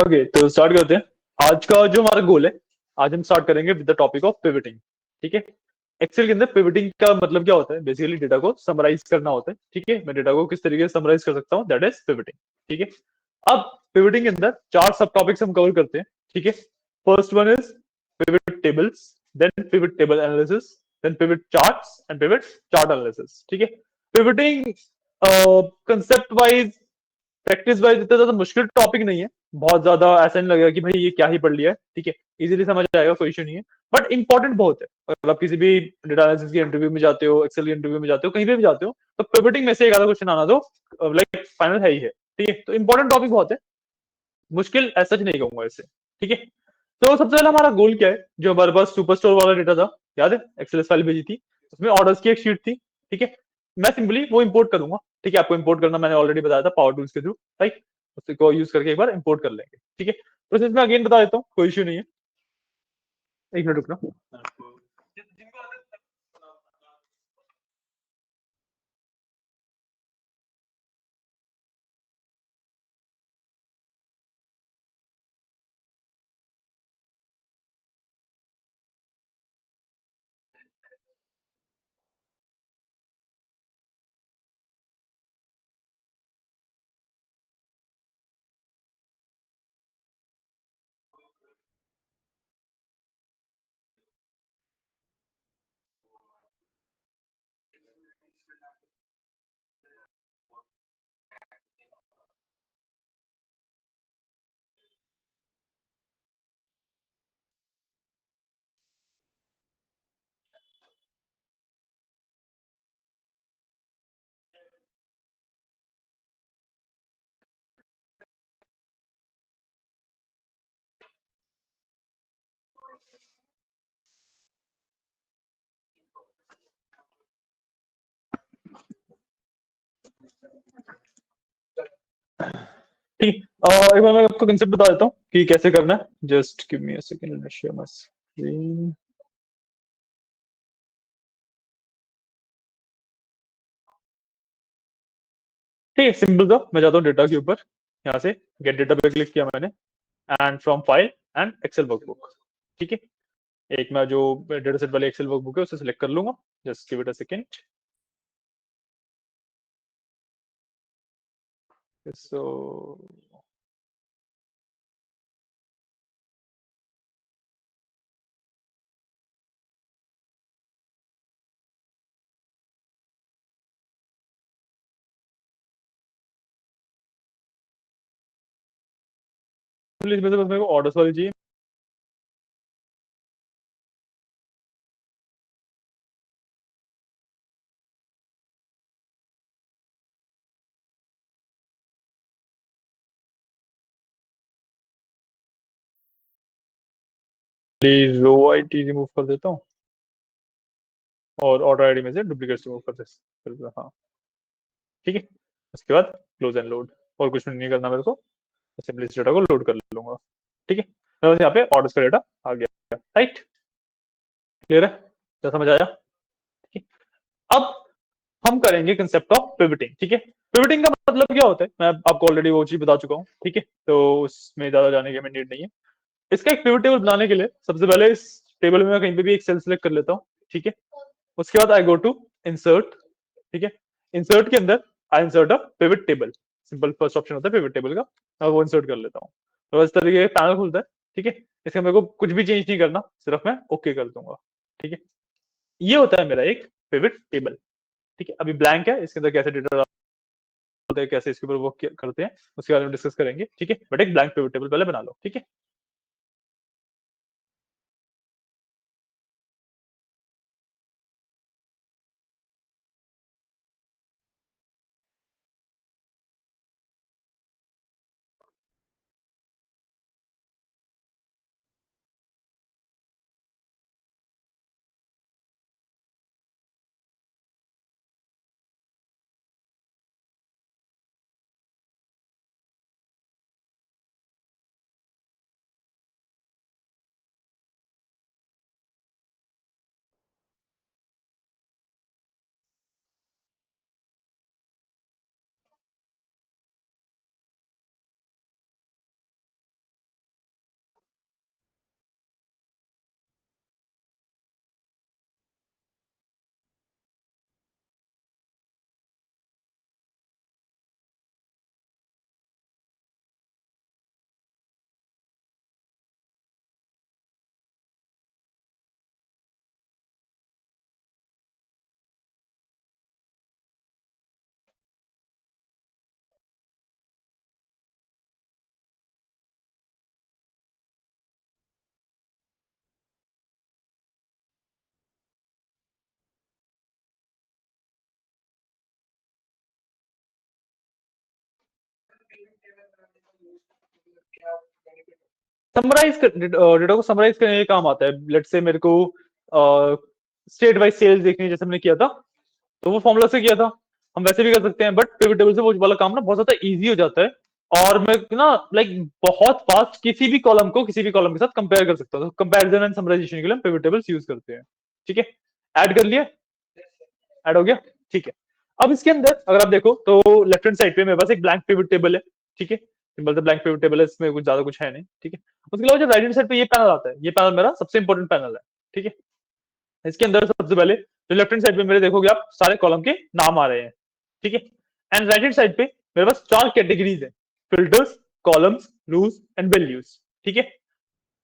Okay, तो start करते हैं। आज का जो हमारा गोल है, आज हम स्टार्ट करेंगे with the topic of pivoting. ठीक है। एक्सेल के अंदर पिवटिंग का मतलब क्या होता है? बेसिकली डेटा को समराइज करना होता है। ठीक है, मैं डेटा को किस तरीके से समराइज कर सकता हूँ, दैट इज पिवटिंग। ठीक है। अब पिवटिंग के अंदर चार सब टॉपिक्स हम कवर करते हैं। ठीक है। First one is pivot tables, then pivot table analysis, then pivot charts and pivot chart analysis. ठीक है। Pivoting concept wise, practice wise इतना ज्यादा मुश्किल टॉपिक नहीं है। बहुत ज्यादा ऐसा नहीं लगेगा कि भाई ये क्या ही पढ़ लिया है। ठीक है, इजीली समझ आएगा, कोई इशू नहीं है। बट इंपॉर्टेंट बहुत है। अगर आप किसी भी डेटा एनालिसिस के इंटरव्यू में जाते हो, एक्सेल के इंटरव्यू में जाते हो, कहीं पे भी जाते हो, तो पिवटिंग में से एक आधा क्वेश्चन आना तो लाइक फाइनल है ही है। ठीक है, तो इंपॉर्टेंट टॉपिक बहुत है, मुश्किल ऐसा नहीं कहूंगा इसे। ठीक है। तो सबसे पहले हमारा गोल क्या है? जो हमारे पास सुपर स्टोर वाला डेटा था, याद है? एक्सेल फाइल भेजी थी, उसमें ऑर्डर्स की एक शीट थी। ठीक है। मैं सिंपली वो इंपोर्ट करूंगा। ठीक है, आपको इंपोर्ट करना मैंने ऑलरेडी बताया था पावर टूल्स के थ्रू, राइट? उसको यूज करके एक बार इंपोर्ट कर लेंगे। ठीक है, प्रोसेस में अगेन बता देता हूँ, कोई इश्यू नहीं है। एक मिनट रुकना। ठीक है, एक बार मैं आपको कंसेप्ट बता देता हूँ कि कैसे करना है। Just give me a second, let me share my screen. ठीक है, सिंपल था। मैं जाता हूँ डेटा के ऊपर, यहाँ से गेट डेटा पे क्लिक किया मैंने, and from file and Excel workbook. ठीक है, एक मैं जो डेटा सेट वाले एक्सेल वर्कबुक है उसे सिलेक्ट कर लूंगा। Just give it a second. So इसमें से बस मेरे को ऑर्डर्स वाली चाहिए। प्लीज रो आईटी रिमूव कर देता हूँ, और ऑर्डर आईडी में से डुप्लीकेट रिमूव कर देता, हाँ। ठीक है, उसके बाद क्लोज एंड लोड। और कुछ नहीं करना मेरे को, सिंपली इस डेटा को लोड कर लूंगा। ठीक है, तो बस यहाँ पे ऑर्डर्स का डेटा आ गया, राइट? क्लियर है? क्या समझ आया? ठीक है। अब हम करेंगे कंसेप्ट ऑफ पिवटिंग। ठीक है, पिवटिंग का मतलब क्या होता है मैं आपको ऑलरेडी वो चीज बता चुका हूँ। ठीक है, तो उसमें ज्यादा जाने की हमें नीड नहीं है। इसका एक पिवट टेबल बनाने के लिए सबसे पहले इस टेबल में मैं कहीं पे भी एक सेल सेलेक्ट कर लेता हूँ। ठीक है, उसके बाद आई गो टू इंसर्ट। ठीक है, इंसर्ट के अंदर आई insert a pivot table. Simple first option होता है पिवट टेबल का, मैं वो इंसर्ट कर लेता हूँ। तो इस तरीके का पैनल खुलता है। ठीक है, इसमें मेरे को कुछ भी चेंज नहीं करना, सिर्फ मैं ओके कर दूंगा। ठीक है, ये होता है मेरा एक पिवट टेबल। ठीक है, अभी ब्लैंक है, इसके अंदर कैसे डेटा डालते हैं, कैसे इसके ऊपर वर्क करते हैं, उसके बारे में डिस्कस करेंगे। ठीक है, बट एक ब्लैंक पिवट टेबल पहले बना लो। ठीक है। डेटा को समराइज करने के काम आता है। लेट्स से मेरे को स्टेट वाइज सेल्स देखनी है, जैसे हमने किया था, तो वो फॉर्मूला से किया था। हम वैसे भी कर सकते हैं, बट पिवट टेबल से वो वाला काम ना बहुत ज्यादा इजी हो जाता है। और मैं ना लाइक बहुत फास्ट किसी भी कॉलम को किसी भी कॉलम के साथ कंपेयर कर सकता हूँ। तो कंपैरिजन एंड समराइजेशन के लिए हम पिवट टेबल्स यूज करते हैं। ठीक है, ऐड कर लिया, ऐड हो गया। ठीक है, अब इसके अंदर अगर आप देखो तो लेफ्ट हैंड साइड पे मेरे पास एक ब्लैंक पिवट टेबल है। ठीक है, सिंपल सा ब्लैंक पिवट टेबल है, इसमें कुछ ज्यादा कुछ है नहीं। ठीक है, उसके अलावा जो राइट हैंड साइड पे ये पैनल आता है, ये पैनल मेरा सबसे इंपॉर्टेंट पैनल है। ठीक है, इसके अंदर सबसे पहले जो लेफ्ट हैंड साइड पे मेरे देखोगे आप सारे कॉलम के नाम आ रहे हैं। ठीक है, एंड राइट हैंड साइड पे मेरे पास चार कैटेगरीज है, filters, columns, rules and values. ठीक है,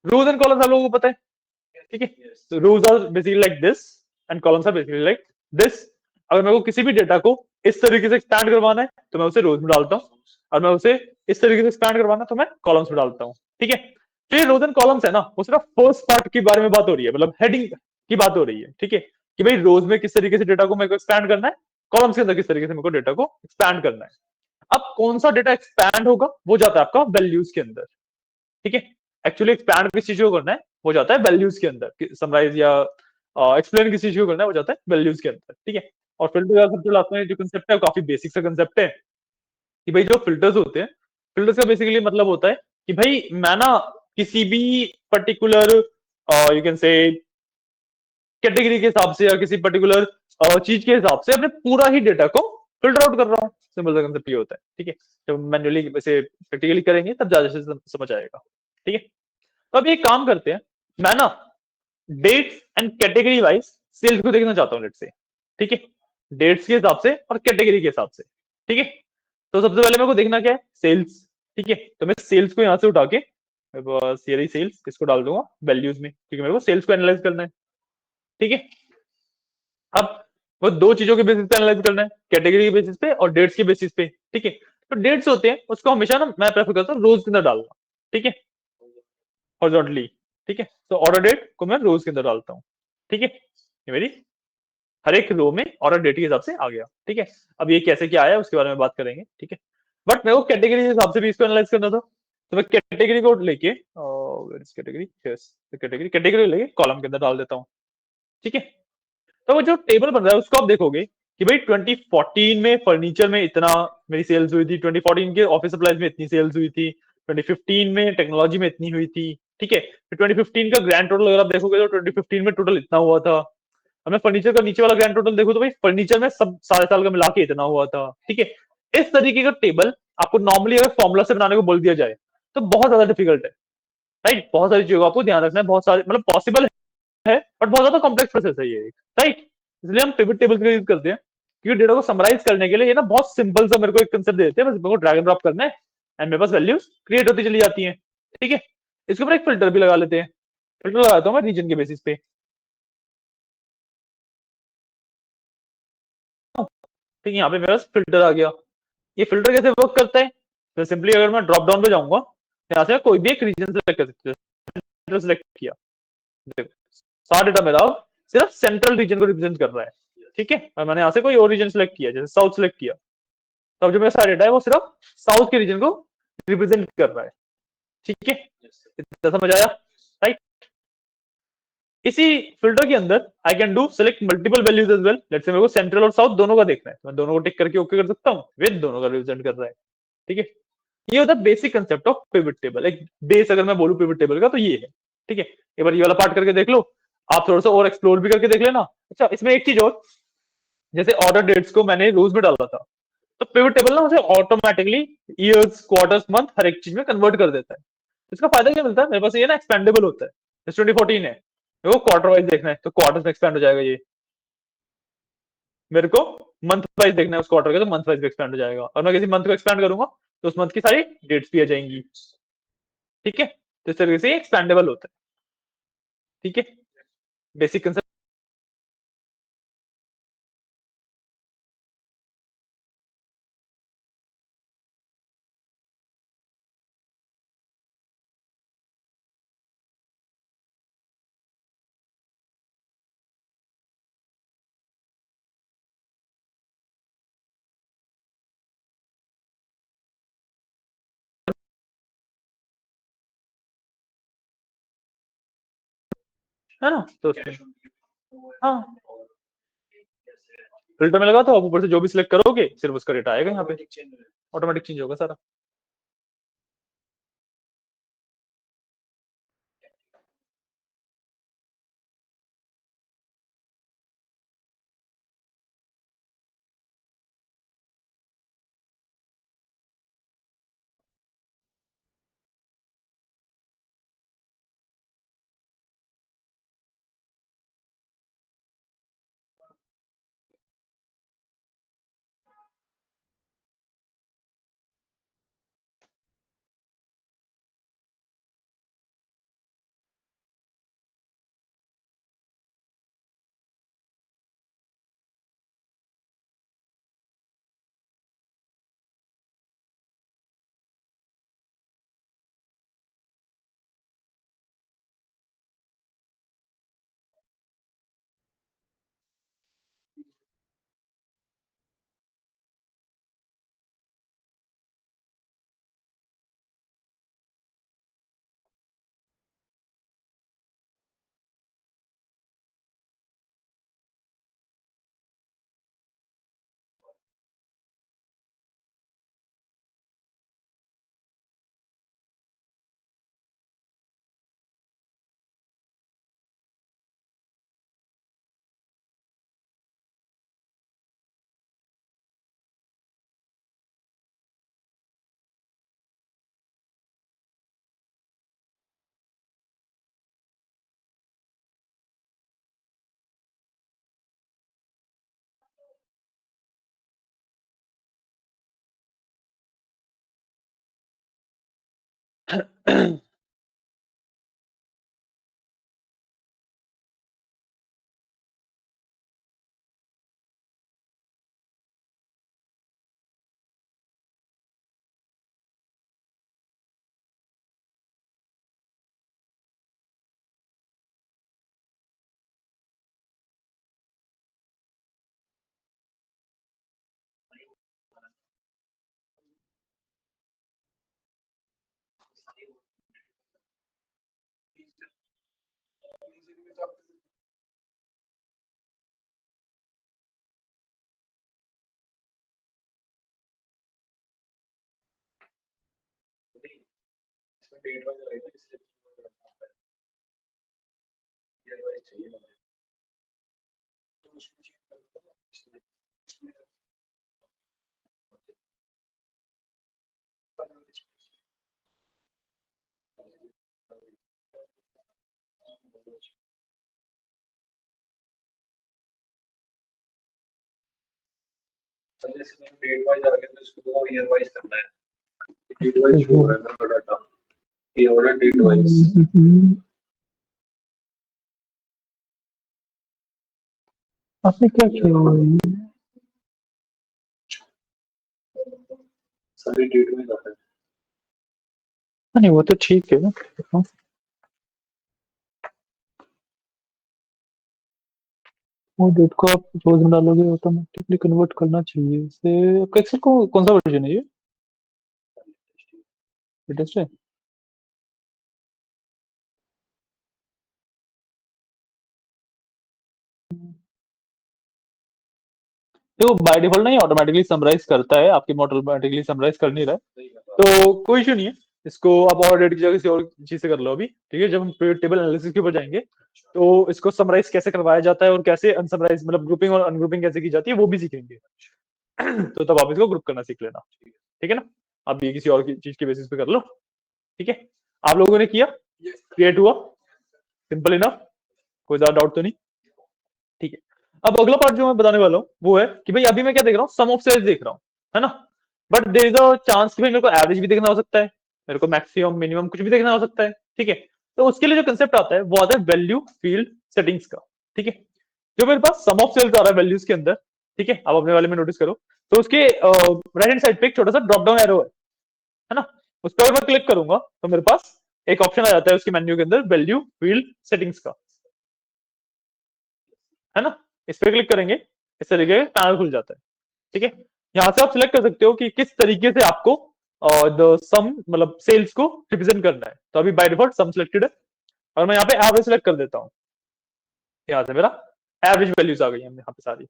रूल्स एंड कॉलम्स आप लोगों को पता है। ठीक है, तो rules are basically like this and columns are basically like this. अगर मेरे को किसी भी डेटा को इस तरीके से एक्सपैंड करवाना है तो मैं उसे रोज में डालता हूँ, और मैं उसे इस तरीके से एक्सपैंड करवाना है तो मैं कॉलम्स में डालता हूँ। ठीक है, तो ये रोज एंड कॉलम्स है ना, वो सिर्फ फर्स्ट पार्ट के बारे में बात हो रही है, मतलब हेडिंग की बात हो रही है। ठीक है, कि भाई रोज में किस तरीके से डेटा को मेरे को एक्सपैंड करना है, कॉलम्स के अंदर किस तरीके से मेरे को डेटा को एक्सपैंड करना है। अब कौन सा डेटा एक्सपैंड होगा वो जाता है आपका वैल्यूज के अंदर। ठीक है, एक्चुअली एक्सपैंड किस चीज को करना है वो जाता है वैल्यूज के अंदर, समराइज या एक्सप्लेन किस चीज को करना है वो जाता है वैल्यूज के अंदर। ठीक है, और फिल्टर का सबसे लास्ट में जो कंसेप्ट है वो काफी बेसिक सा कंसेप्ट है, कि भाई जो फिल्टर्स होते हैं, फिल्टर्स का बेसिकली मतलब होता है कि भाई मैं ना किसी भी particular you can say category के हिसाब से या किसी पर्टिकुलर चीज के हिसाब से अपने पूरा ही डेटा को फिल्टर आउट कर रहा हूँ। सिंपल सा कंसेप्ट ये होता है। ठीक है, जब मैन्युअली वैसे प्रैक्टिकली करेंगे तब ज्यादा से समझ आएगा। ठीक है, तो अब ये काम करते हैं, मैं ना dates and category wise sales को देखना चाहता हूँ, लेट्स से। ठीक है, डेट्स के हिसाब से और कैटेगरी के हिसाब से। ठीक है, तो सबसे पहले मेरे को देखना क्या है, सेल्स। ठीक है, तो मैं सेल्स को यहां से उठा के बस ये रही सेल्स, इसको डाल दूंगा वैल्यूज में, क्योंकि मेरे को सेल्स को एनालाइज करना है। ठीक है, अब वो दो चीजों के बेसिस पे एनालाइज करना है, कैटेगरी के बेसिस पे और डेट्स के बेसिस पे। ठीक है, तो डेट्स होते हैं उसको हमेशा ना मैं प्रेफर करता हूँ रोज के अंदर डालना। ठीक है, हॉरिजॉन्टली। ठीक है, तो ऑर्डर डेट को मैं रोज के अंदर डालता हूँ। ठीक है, ये मेरी हर एक रो में ऑर्डर डेट के हिसाब से आ गया। ठीक है, अब ये कैसे क्या आया उसके बारे में बात करेंगे। ठीक है, बट मेरे को कैटेगरी के हिसाब से भी इसको एनालाइज करना था, तो मैं कैटेगरी को लेके कैटेगरी यस कैटेगरी कैटेगरी लेके कॉलम के अंदर डाल देता हूँ। ठीक है, तो वो जो टेबल बन रहा है उसको आप देखोगे कि भाई 2014 में फर्नीचर में इतना मेरी सेल्स हुई थी, 2014 के ऑफिस सप्लाईज में इतनी सेल्स हुई थी, 2015 में टेक्नोलॉजी में इतनी हुई थी। ठीक है, फिर 2015 का ग्रैंड टोटल अगर आप देखोगे तो 2015 में टोटल इतना हुआ था। अब मैं फर्नीचर का नीचे वाला ग्रैंड टोटल देखो तो भाई फर्नीचर में सब सारे साल का मिला के इतना हुआ था। ठीक है, इस तरीके का टेबल आपको नॉर्मली अगर फॉर्मुला से बनाने को बोल दिया जाए तो बहुत ज्यादा डिफिकल्ट है। राइट, बहुत सारी चीजों को आपको ध्यान रखना है, बहुत सारे मतलब पॉसिबल है बट बहुत ज्यादा कॉम्प्लेक्स प्रोसेस है ये। राइट, इसलिए हम पिवट टेबल का यूज करते हैं, क्योंकि डेटा को समराइज करने के लिए ये ना बहुत सिंपल सा मेरे को एक कंसेप्ट देते हैं, बस मेरे को ड्रैग एंड ड्रॉप करना है एंड मेरे पास वैल्यूज क्रिएट होती चली जाती हैं। ठीक है, इसके ऊपर एक फिल्टर भी लगा लेते हैं, फिल्टर लगाता हूँ मैं रीजन के बेसिस पे। ठीक है, यहाँ पे मेरे पास फिल्टर आ गया। ये फिल्टर कैसे वर्क करता है, तो सिंपली अगर मैं ड्रॉप डाउन पे जाऊंगा, यहाँ से कोई भी एक रीजन सेलेक्ट कर सकते हैं, सेलेक्ट किया, देखो सारा डेटा मेरा सिर्फ सेंट्रल रीजन को रिप्रेजेंट कर रहा है। ठीक है, और मैंने यहाँ से कोई और रीजन सेलेक्ट किया, जैसे साउथ सेलेक्ट किया, तब जो मेरा सारा डेटा है वो सिर्फ साउथ के रीजन को रिप्रेजेंट कर रहा है। ठीक है, इतना समझ आया। राइट, इसी फिल्टर के अंदर I can do select multiple values as well. Let's say मेरे को सेंट्रल और साउथ दोनों का देखना है, तो मैं दोनों को टिक करके ओके कर सकता हूँ, विद दोनों का रिप्रेजेंट कर रहा है। ठीक है, ये होता है basic concept of pivot table. एक बेस अगर मैं बोलूं पिवट टेबल का तो ये है। ठीक है, एक बार ये वाला पार्ट करके देख लो, आप थोड़ा सा और एक्सप्लोर भी करके देख लेना। अच्छा, इसमें एक चीज और, जैसे ऑर्डर डेट्स को मैंने रोज में डाला था, तो पिवट टेबल ना उसे ऑटोमेटिकली ईयर्स, क्वार्टर्स, मंथ हर एक चीज में कन्वर्ट कर देता है। इसका फायदा क्या मिलता है मेरे पास, ये ना एक्सपेंडेबल होता है। जैसे 2014 है, मेरे को क्वार्टर वाइज देखना है तो क्वार्टर में एक्सपेंड हो जाएगा ये। मेरे को मंथ वाइज देखना है उस क्वार्टर का, तो मंथ वाइज भी एक्सपेंड हो जाएगा, और मैं किसी मंथ को एक्सपेंड करूंगा तो उस मंथ की सारी डेट्स भी आ जाएंगी। ठीक है, तो इस तरीके से एक्सपेंडेबल होता है। ठीक है, बेसिक कंसेप्ट। है ना? तो हाँ, फिल्टर में लगा तो आप ऊपर से जो भी सिलेक्ट करोगे सिर्फ उसका डेटा आएगा यहाँ पे, ऑटोमेटिक चेंज होगा सारा। डेट वाइज आ गया तो इसको ईयर वाइज करना है। डेट वाइज शो हो रहा है मेरा डाटा, ये हो रहा है डेट वाइज। आपने क्या किया? सारी डेट वाइज आता है। नहीं वो तो ठीक है। हाँ, वो डेट को आप रोज में डालोगे ऑटोमेटिकली कन्वर्ट करना चाहिए इसे। आपका एक्सेल को कौन सा वर्जन है ये? लेटेस्ट है? देखो बाय डिफॉल्ट नहीं ऑटोमेटिकली समराइज करता है, आपकी मॉडल ऑटोमेटिकली समराइज कर नहीं रहा है, तो कोई इशू नहीं है। इसको आप और डेट की जगह किसी और चीज से कर लो अभी, ठीक है? जब हम टेबल एनालिसिस के ऊपर जाएंगे तो इसको समराइज कैसे करवाया जाता है और कैसे अनसमराइज मतलब ग्रुपिंग और अनग्रुपिंग कैसे की जाती है वो भी सीखेंगे। तो तब आप इसको ग्रुप करना सीख लेना, ठीक है ना? आप ये किसी और की चीज के बेसिस पे कर लो, ठीक है? आप लोगों ने किया, क्रिएट हुआ, सिंपल इनफ, कोई ज्यादा डाउट तो नहीं? ठीक है। अब अगला पार्ट जो मैं बताने वाला हूँ वो है कि भाई अभी मैं क्या देख रहा हूँ, सम ऑफ सेल्स देख रहा हूँ, है ना? But there is a chance कि भाई मेरे को एवरेज भी देखना हो सकता है, मेरे को मैक्सिमम मिनिमम कुछ भी देखना हो सकता है, ठीक है? तो उसके लिए जो कंसेप्ट आता है वो आता है वैल्यू फील्ड सेटिंग्स का, ठीक है? जो मेरे पास सम ऑफ सेल्स आ रहा है वैल्यूज के अंदर, ठीक है? आप अपने वाले में नोटिस करो, तो उसके राइट हैंड साइड पे एक छोटा सा ड्रॉप डाउन एरो है ना? उस पर मैं क्लिक करूंगा तो मेरे पास एक ऑप्शन आ जाता है उसके मेन्यू के अंदर वैल्यू फील्ड सेटिंग्स का, है ना? इस पर क्लिक करेंगे, इस तरीके का पैनल खुल जाता है, ठीक है? यहाँ से आप सिलेक्ट कर सकते हो कि किस तरीके से आपको द सम मतलब सेल्स को रिप्रेजेंट करना है। तो अभी बाय डिफॉल्ट सम सिलेक्टेड है और मैं यहाँ पे एवरेज सिलेक्ट कर देता हूँ, यहाँ से मेरा एवरेज वैल्यूज आ गई हैं यहाँ पे सारी।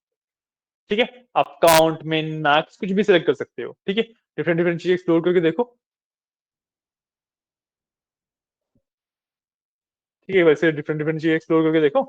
ठीक है, आप काउंट, मिन, मैक्स कुछ भी सिलेक्ट कर सकते हो। ठीक है, डिफरेंट डिफरेंट चीजें एक्सप्लोर करके देखो। ठीक है, वैसे डिफरेंट डिफरेंट चीजें एक्सप्लोर करके देखो।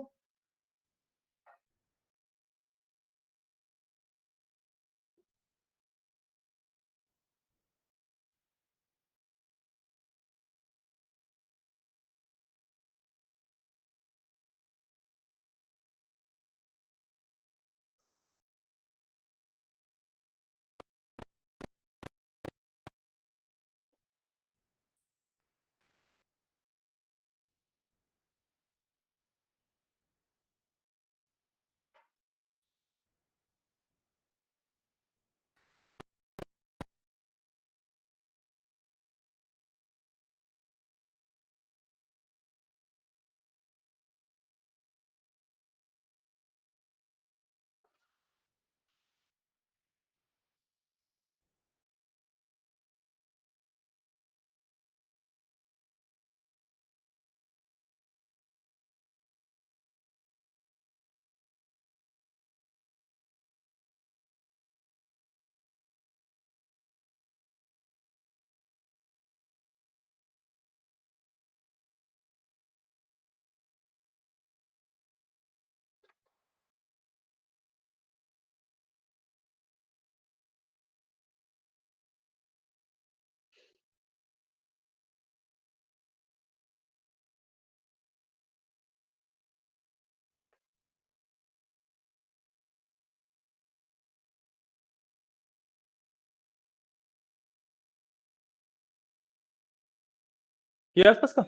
ये आसपास का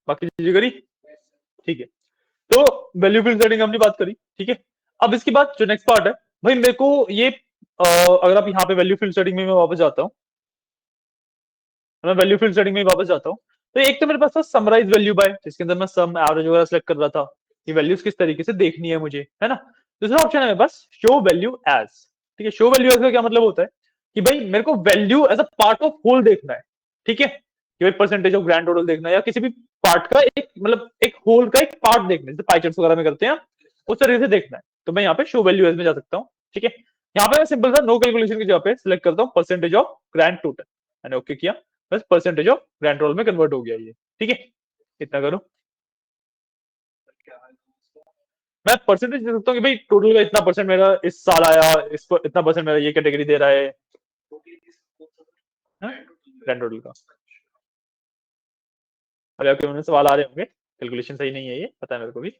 बाकी चीजें करी। ठीक है, तो वैल्यू फील्ड सेटिंग हमने बात करी। ठीक है, अब इसके बाद जो नेक्स्ट पार्ट है, भाई मेरे को ये अगर आप यहाँ पे वैल्यू फील्ड सेटिंग में मैं वापस जाता हूँ, मैं वैल्यू फील्ड सेटिंग में वापस जाता हूँ, तो एक तो मेरे पास था समराइज वैल्यू बाय, जिसके अंदर मैं सम एवरेज वगैरह सेलेक्ट कर रहा था कि वैल्यूज किस तरीके से देखनी है मुझे, है ना। दूसरा ऑप्शन है मेरे पास शो वैल्यू एज। ठीक है, शो वैल्यू एज का क्या मतलब होता है कि भाई मेरे को value as a part of whole देखना है। ठीक है, कि भाई परसेंटेज ऑफ ग्रैंड टोटल देखना है या किसी भी पार्ट का एक मतलब एक होल का एक पार्ट देखना है, जैसे पाई चार्ट्स वगैरह में करते हैं उस तरीके से देखना है, तो मैं यहाँ पे शो वैल्यू एज में जा सकता हूँ। ठीक है, यहाँ पे मैं सिंपल सा नो कैलकुलेशन की जगह पे सिलेक्ट करता हूँ परसेंटेज ऑफ ग्रैंड टोटल, मैंने ओके किया, बस परसेंटेज ऑफ ग्रैंड टोटल में कन्वर्ट हो गया ये। ठीक है, इतना करो। क्या है उसका? मैं परसेंटेज दे सकता हूँ कि भाई टोटल का इतना परसेंट मेरा इस साल आया, इस पर इतना परसेंट मेरा ये कैटेगरी दे रहा है। टोटल किस कौन सा ग्रैंड ग्रैंड टोटल टोटल का। है? अभी आपके मन में सवाल आ रहे होंगे, कैलकुलेशन सही नहीं है ये, पता है मेरे को भी।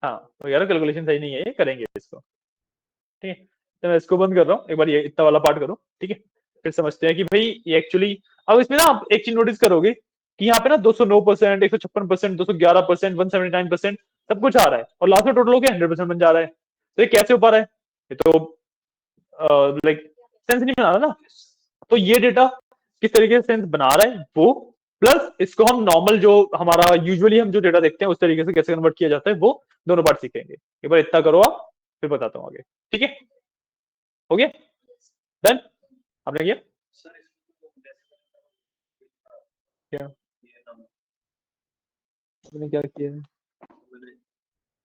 हाँ, तो यार कैलकुलेशन सही नहीं है ये, करेंगे इसको। ठीक है, तो मैं इसको बंद कर रहा हूँ, एक बार ये इतना वाला पार्ट करो। ठीक है, फिर समझते हैं कि भाई ये एक्चुअली, अब इसमें ना आप एक चीज नोटिस करोगे कि यहाँ पे ना 209%, 156%, 211%, 179% सब कुछ आ रहा है और लास्ट में टोटल होकर 100% बन जा रहा है। तो ये कैसे हो पा रहा है? ये तो लाइक सेंस नहीं बना रहा ना। तो ये डेटा किस तरीके से सेंस बना रहा है वो, प्लस इसको हम नॉर्मल जो हमारा यूजुअली हम जो डेटा देखते हैं उस तरीके से कैसे कन्वर्ट किया जाता है, वो दोनों पार्ट सीखेंगे। एक बार इतना करो आप, फिर बताता हूँ आगे। ठीक है, हो गया डन? आपने किया सर इसको कैसे क्या? ये नाम आपने क्या किया है? मैंने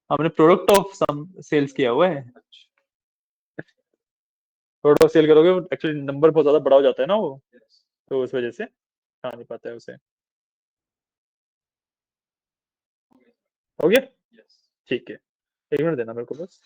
आपने प्रोडक्ट ऑफ सम सेल्स किया हुआ है। अच्छा प्रोडक्ट ऑफ सेल करोगे एक्चुअली नंबर बहुत ज्यादा बड़ा हो जाता है ना वो, यस तो उस वजह से आ नहीं पाता है उसे। हो गया? यस ठीक है, एक मिनट देना मेरे को बस।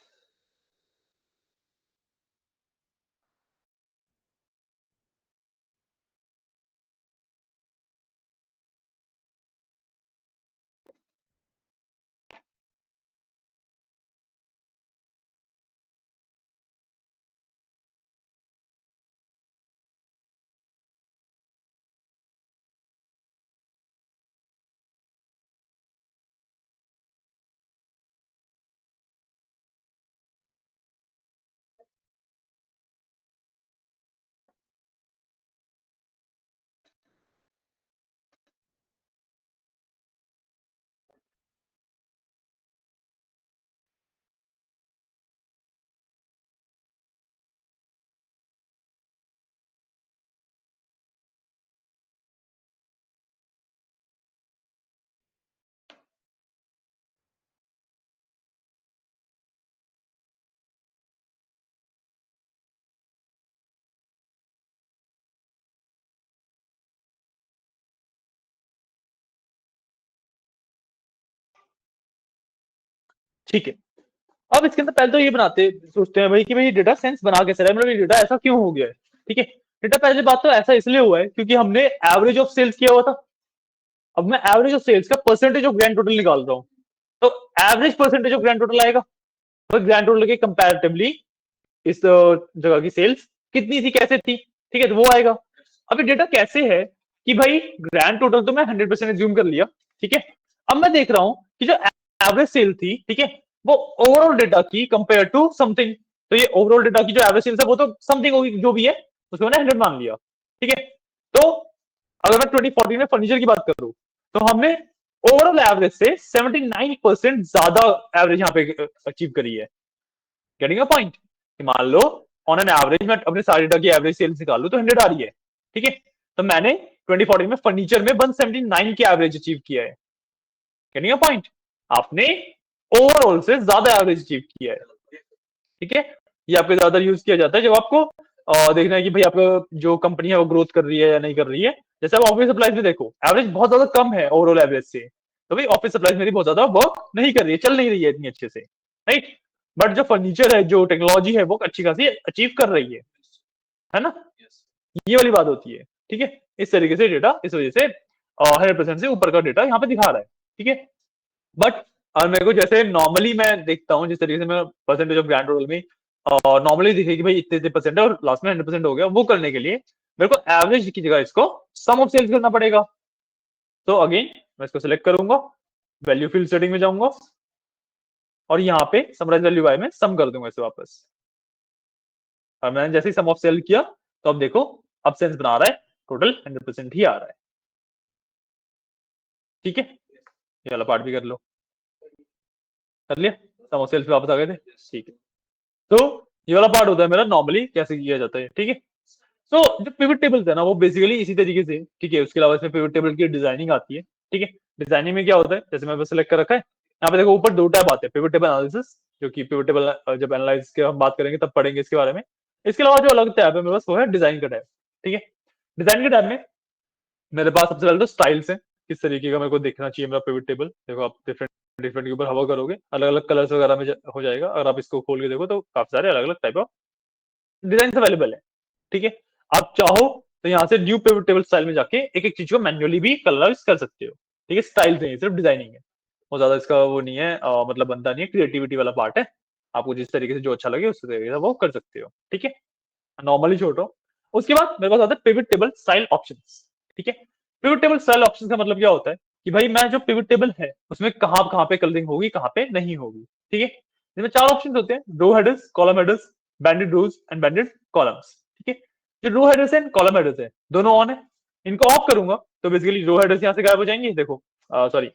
ठीक है, अब इसके अंदर पहले तो ये बनाते सोचते हैं भाई कि भाई डेटा सेंस बना कैसे रहा है, मतलब ये डेटा ऐसा क्यों हो गया है। ठीक है, डेटा पहले बात तो ऐसा इसलिए हुआ है क्योंकि हमने एवरेज ऑफ सेल्स किया हुआ था। अब मैं एवरेज ऑफ सेल्स का परसेंटेज ऑफ ग्रैंड टोटल निकाल रहा हूँ, तो average percentage of grand total आएगा, तो ग्रैंड टोटल के कंपैरेटिवली इस जगह की सेल्स कितनी थी, कैसे थी, ठीक है, तो वो आएगा। अब ये डेटा कैसे है कि भाई ग्रैंड टोटल तो मैं 100% एज्यूम कर लिया, ठीक है, अब मैं देख रहा हूं कि जो एवरेज सेल थी, ठीक है, वो ओवरऑल डेटा की कंपेयर टू समथिंग, तो ये ओवरऑल डेटा की जो एवरेज सेल्स है वो तो समथिंग होगी, जो भी है उसको मैंने 100 मान लिया, ठीक है। तो अगर मैं 2014 में फर्नीचर की बात करूं तो हमने ओवरऑल एवरेज से 79% ज्यादा एवरेज यहाँ पे अचीव करी है। गेटिंग अ पॉइंट, कि मान लो ऑन एन एवरेज मैं अपने सारे डेटा की एवरेज सेल्स निकाल लूं तो 100 आ रही है, ठीक है, तो मैंने 2014 में फर्नीचर में 179 की एवरेज अचीव किया है। गेटिंग अ पॉइंट, आपने ओवरऑल से ज्यादा एवरेज अचीव किया है, ठीक है। ये आपके ज्यादा यूज किया जाता है जब आपको देखना है कि भाई आपका जो कंपनी है वो ग्रोथ कर रही है या नहीं कर रही है। जैसे आप ऑफिस सप्लाईज में देखो एवरेज बहुत ज्यादा कम है ओवरऑल एवरेज से, तो भाई ऑफिस सप्लाईज मेरी बहुत ज्यादा वर्क नहीं कर रही है, चल नहीं रही है इतनी अच्छे से, राइट। बट जो फर्नीचर है, जो टेक्नोलॉजी है, वो अच्छी खासी अचीव कर रही है ना, ये वाली बात होती है, ठीक है। इस तरीके से डेटा इस वजह से 100% से ऊपर का डेटा यहाँ पे दिखा रहा है, ठीक है। बट और मेरे को जैसे नॉर्मली मैं देखता हूँ जिस तरीके से मैं परसेंटेज ऑफ ग्रैंड टोटल में नॉर्मली दिखे कि भाई इतने इतने परसेंट है और लास्ट में 100% हो गया, वो करने के लिए मेरे को एवरेज की जगह इसको सम ऑफ सेल्स करना पड़ेगा। तो अगेन मैं इसको सिलेक्ट करूंगा, वैल्यू फील्ड सेटिंग में जाऊंगा और यहाँ पे समराइज वैल्यू बाय में सम कर दूंगा इसे वापस। और मैंने जैसे ही सम ऑफ सेल किया तो अब देखो अब सेंस बना रहा है, टोटल 100% ही आ रहा है, ठीक है। ये वाला पार्ट भी कर लो, कर लिया, सम ऑफ सेल्स पे वापस आ गए थे, ठीक है। तो ये वाला पार्ट होता है मेरा नॉर्मली कैसे किया जाता है, ठीक है। तो जो पिवट टेबल है ना वो बेसिकली इसी तरीके से, ठीक है। उसके अलावा इसमें पिवट टेबल की डिजाइनिंग आती है, ठीक है। डिजाइनिंग में क्या होता है, जैसे मैंने सेलेक्ट कर रखा है, यहाँ पे देखो ऊपर दो टैब आते हैं, पिवट टेबल एनालिसिस, जो कि पिवट टेबल जब एनालाइज के हम बात करेंगे तब पढ़ेंगे इसके बारे में। इसके अलावा जो अलग टैब है मेरे पास वो है डिजाइन का टैब, ठीक है। डिजाइन के टैब में मेरे पास सबसे पहले तो स्टाइल्स है, किस तरीके का मेरे को देखना चाहिए मेरा पिवट टेबल। देखो आप डिफरेंट डिफरेंट के ऊपर हवा करोगे अलग अलग कलर्स वगैरह में हो जाएगा। अगर आप इसको खोल के देखो तो काफी सारे अलग अलग टाइप ऑफ डिजाइन अवेलेबल है, ठीक है। आप चाहो तो यहाँ से न्यू पिवट टेबल स्टाइल में जाके एक एक चीज को मैन्युअली भी कलराइज कर सकते हो, ठीक है। स्टाइल नहीं है, सिर्फ डिजाइनिंग है, वो ज्यादा इसका वो नहीं है, मतलब बनता नहीं है, क्रिएटिविटी वाला पार्ट है। आपको जिस तरीके से जो अच्छा लगे उस तरीके से वो कर सकते हो, ठीक है। नॉर्मली छोड़ो, उसके बाद मेरे पास आता है पिवट टेबल स्टाइल ऑप्शंस, ठीक है। पिवट टेबल स्टाइल ऑप्शंस का मतलब क्या होता है कि भाई मैं जो पिवट टेबल है उसमें कहाँ कहाँ पे कलरिंग होगी, कहाँ पे नहीं होगी, ठीक है। इसमें चार ऑप्शन होते हैं, row headers, column headers, banded rows and banded columns, ठीक है। जो रो हेडर्स है कॉलम हेडर्स है दोनों ऑन है, इनको ऑफ करूंगा तो बेसिकली रो हेडर्स यहाँ से गायब हो जाएंगे। देखो सॉरी,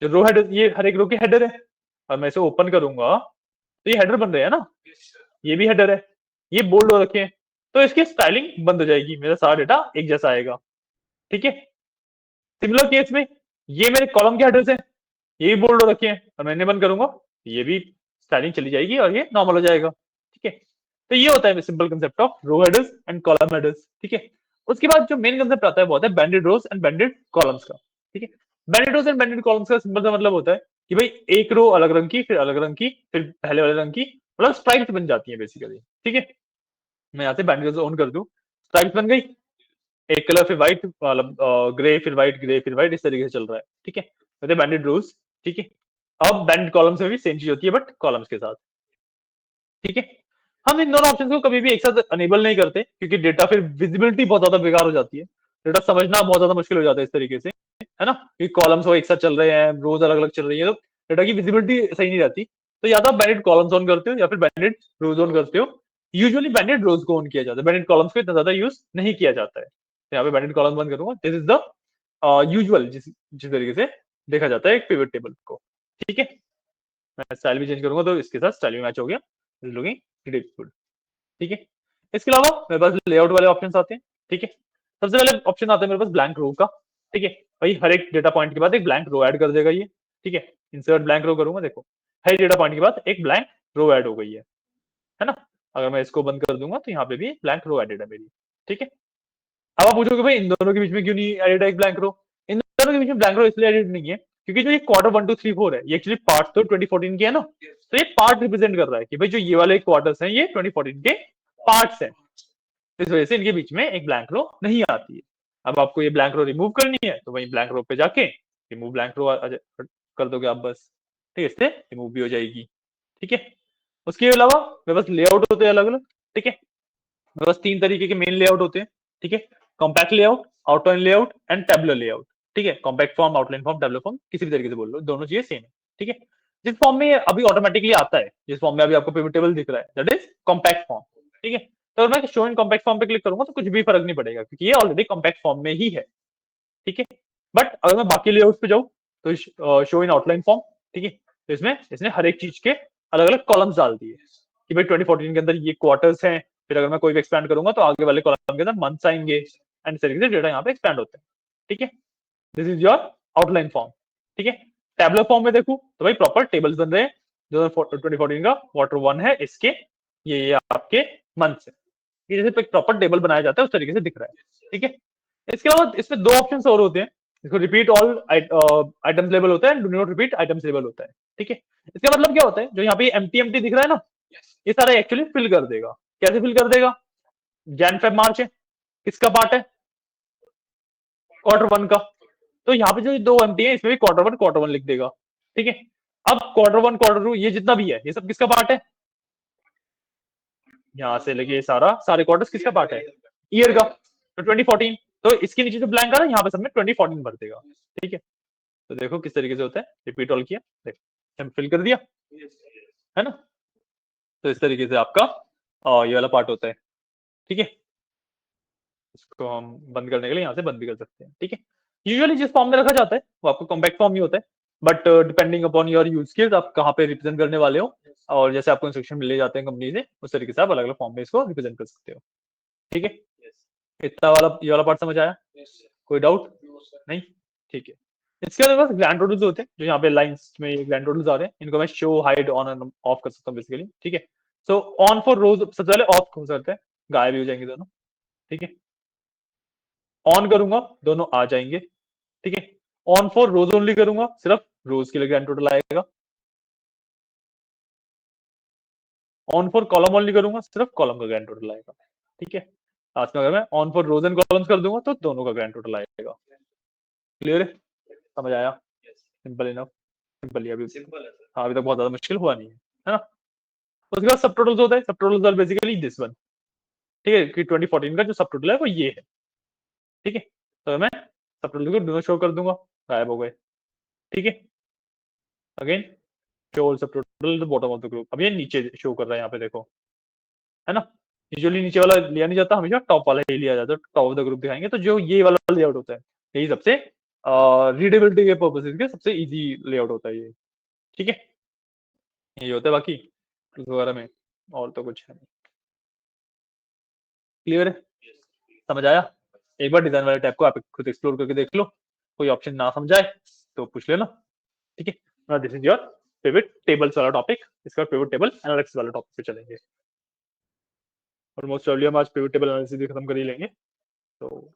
जो रो हेडर ये हर एक रो के हेडर है, और मैं इसे ओपन करूंगा तो ये हेडर बन रहे हैं ना, ये भी हेडर है, ये बोल्ड हो रखे हैं, तो इसकी स्टाइलिंग बंद हो जाएगी, मेरा सारा डेटा एक जैसा आएगा, ठीक है। सिमिलर केस में ये मेरे कॉलम के हेडर्स हैं, ये भी बोल्ड हो रखे हैं, और मैंने बंद करूंगा ये भी स्टाइलिंग चली जाएगी और ये नॉर्मल हो जाएगा, ठीक है। तो ये होता है simple concept of row headers and column headers, ठीक है। उसके बाद जो मेन कंसेप्ट आता है वो होता है बैंडेड रोज एंड बैंडेड कॉलम्स का, ठीक है। बैंडेड रोज एंड बैंडेड कॉलम्स का सिंपल सा मतलब होता है कि भाई एक रो अलग रंग की, फिर अलग रंग की, फिर पहले वाले रंग की, मतलब स्ट्राइप्स बन जाती है बेसिकली, ठीक है। मैं यहाँ से बैंडेज ऑन कर दूं, स्ट्राइप्स बन गई, एक कलर फिर व्हाइट, मतलब ग्रे फिर व्हाइट, ग्रे फिर व्हाइट, इस तरीके से चल रहा है, ठीक है। कहते हैं बैंडेड रोज, ठीक है। अब बैंडेड कॉलम्स में भी सेम चीज होती है बट कॉलम्स के साथ, ठीक है। हम इन दोनों ऑप्शन को कभी भी एक साथ अनेबल नहीं करते क्योंकि डेटा फिर विजिबिलिटी बहुत ज्यादा बेकार हो जाती है, डेटा समझना बहुत ज्यादा मुश्किल हो जाता है इस तरीके से, है ना, कि कॉलम्स वो एक साथ चल रहे हैं, रोज अलग अलग चल रही है, तो डेटा की विजिबिलिटी सही नहीं रहती। तो या तो आप बैंडेड कॉलम्स ऑन करते हो या फिर बैंडेड रोज ऑन करते हो। यूजुअली बैंडेड रोज को ऑन किया जाता है, बैंडेड कॉलम्स को इतना ज्यादा यूज नहीं किया जाता है। तो यहाँ पे बैंडेड कॉलम बंद करूंगा, दिस इज द यूजुअल जिस जिस तरीके से देखा जाता है एक पिवट टेबल को, ठीक है। मैं स्टाइल भी चेंज करूंगा तो इसके साथ स्टाइल भी मैच हो गया, लुकिंग ग्रेटफुल, ठीक है। इसके अलावा मेरे पास लेआउट वाले ऑप्शन आते हैं, ठीक है। सबसे पहले ऑप्शन आता है मेरे पास ब्लैंक रो का, ठीक है। भाई हर एक डेटा पॉइंट के बाद एक ब्लैंक रो ऐड कर देगा ये, ठीक है। इंसर्ट ब्लैंक रो करूंगा, देखो हर डेटा पॉइंट के बाद एक ब्लैंक रो ऐड हो गई है ना। अगर मैं इसको बंद कर दूंगा तो यहाँ पे भी ब्लैंक रो एडेड है मेरी, ठीक है। अब आप पूछोगे भाई इन दोनों के बीच में क्यों नहीं एडेड है एक ब्लैंक रो। इन दोनों के बीच में ब्लैंक रो इसलिए एडेड नहीं है क्योंकि जो ये क्वार्टर 1 2 3 4 है, ये एक्चुअली पार्ट तो 2014 के है ना, तो ये पार्ट रिप्रेजेंट कर रहा है कि भाई जो ये वाले क्वार्टर्स हैं ये 2014 के पार्ट्स हैं। इस वजह से इनके बीच में एक ब्लैंक रो नहीं आती है। अब आपको ये ब्लैंक रो रिमूव करनी है तो वही ब्लैंक रो पे जाके रिमूव ब्लैंक रो कर दोगे आप बस, ठीक है, इससे रिमूव भी हो जाएगी। ठीक है, उसके अलावा मेरे पास लेआउट होते हैं अलग अलग। ठीक है, मेरे पास 3 तरीके के मेन लेआउट होते हैं। ठीक है, compact layout, outline layout and tabular layout. ठीक है, compact form, outline form, tabular form, किसी भी तरीके से बोल लो, दोनों चीजें सेम है। ठीक है, जिस फॉर्म में ये अभी ऑटोमेटिकली आता है, जिस फॉर्म में अभी आपको पिवट टेबल दिख रहा है, दैट इज कॉम्पैक्ट फॉर्म। ठीक है, तो अगर मैं शो इन कॉम्पैक्ट फॉर्म पे क्लिक करूंगा तो कुछ भी फर्क नहीं पड़ेगा क्योंकि ये ऑलरेडी कॉम्पैक्ट फॉर्म में ही है। ठीक है, बट अगर मैं बाकी लेआउट पे जाऊं तो शो इन आउटलाइन फॉर्म, ठीक है, तो इसमें इसने हर एक चीज के अलग अलग कॉलम्स डाल दिए कि भाई 2014 के अंदर ये क्वार्टर्स हैं, फिर अगर मैं कोई भी एक्सपैंड करूंगा तो आगे वाले कॉलम के अंदर मंथ्स आएंगे एंड इस तरीके से डेटा यहाँ पे एक्सपैंड होते हैं। ठीक है, this is your outline form. ठीक है, टैबलर फॉर्म में देखूं तो भाई प्रॉपर टेबल्स बन रहे हैं। 2014 का क्वार्टर 1 है, इसके ये आपके मंथ्स है, ये जैसे प्रॉपर टेबल बनाया जाता है उस तरीके से दिख रहा है। ठीक है, इसके अलावा इसमें दो ऑप्शन और होते हैं, इसको रिपीट ऑल आइटम्स लेवल होता है, do not repeat items level होता है। ठीक है, इसका मतलब क्या होता है, जो यहाँ पे एम्प्टी एम्प्टी दिख रहा है ना, ये सारा एक्चुअली फिल कर देगा। कैसे फिल कर देगा, जैन फेब मार्च है, किसका पार्ट है, क्वार्टर 1 का, तो यहाँ पे जो दो एम्प्टी है इसमें भी क्वार्टर 1 लिख देगा। ठीक है, अब क्वार्टर 1 क्वार्टर 2 ये जितना भी है ये सब किसका पार्ट है, यहाँ से लेके ये सारे क्वार्टर्स किसका पार्ट है, ईयर का, तो 2014, तो इसके नीचे जो ब्लैंक आ रहा है यहाँ पे सब में 2014 भर देगा। ठीक है, तो देखो किस तरीके से होता है, रिपीट ऑल किया, देखो फिल कर दिया, है ना, तो इस तरीके से आपका ये वाला पार्ट होता है। ठीक है, इसको हम बंद करने के लिए यहाँ से बंद भी कर सकते हैं। ठीक है, यूजुअली जिस फॉर्म में रखा जाता है वो आपको कॉम्पैक्ट फॉर्म ही होता है, but depending upon your use case आप कहाँ पे रिप्रेजेंट करने वाले हो और जैसे आपको इंस्ट्रक्शन मिले जाते हैं कंपनी से उस तरीके से आप अलग अलग फॉर्म में इसको रिप्रेजेंट कर सकते हो। ठीक है, इतना वाला ये वाला पार्ट समझ आया, कोई डाउट नहीं? ठीक है, इसके अलावा ग्लैंड टोटल्स होते हैं जो यहाँ पे लाइंस में ग्लैंड टोटल्स आ रहे हैं, इनको मैं show hide on end of कर सकता हूँ बेसिकली। ठीक है, सो ऑन फॉर रोज सबसे पहले ऑफ हो सकते हैं, गायब भी हो जाएंगे दोनों। ठीक है, ऑन करूंगा दोनों आ जाएंगे। ठीक है, ऑन फॉर रोज ओनली करूंगा सिर्फ रोज के लिए ग्रैंड टोटल आएगा। ऑन फॉर कॉलम ओनली करूंगा सिर्फ कॉलम का ग्रैंड टोटल आएगा। ठीक है, लास्ट में अगर मैं on for rows and columns कर दूंगा तो दोनों का ग्रैंड टोटल आएगा। क्लियर है, समझ आया, सिंपल इनफ, सिंपल ही अभी, हाँ अभी तक बहुत ज्यादा मुश्किल हुआ नहीं है ना। उसके बाद सब टोटल्स होता है, subtotals are basically this one. ठीक है, कि 2014 का जो सब टोटल है वो ये है। ठीक है, तो मैं सब टोटल को दोनों शो कर दूंगा, गायब हो गए। ठीक है, अगेन शो ऑल सब total the bottom of the group, अब ये नीचे शो कर रहा है यहाँ पे देखो, है ना, यूजुअली नीचे वाला लिया नहीं जाता, हमेशा टॉप वाला ही लिया जाता है, टॉप ऑफ द ग्रुप दिखाएंगे तो जो ये वाला लेआउट होता है यही सबसे रीडेबिलिटी के पर्पसेस के सबसे इजी लेआउट होता है ये। ठीक है, ये होता है, बाकी वगैरह में और तो कुछ है नहीं। क्लियर है, समझ आया, एक बार डिजाइन वाले टैब को आप खुद एक्सप्लोर करके देख लो, कोई ऑप्शन ना समझाए तो पूछ लेना। ठीक है, this is your pivot tables वाला टॉपिक, इसका पिवट टेबल एनालिसिस वाला टॉपिक पे चलेंगे। ऑलमोस्ट हम आज पिवट टेबल एनालिसिस भी खत्म कर ही लेंगे तो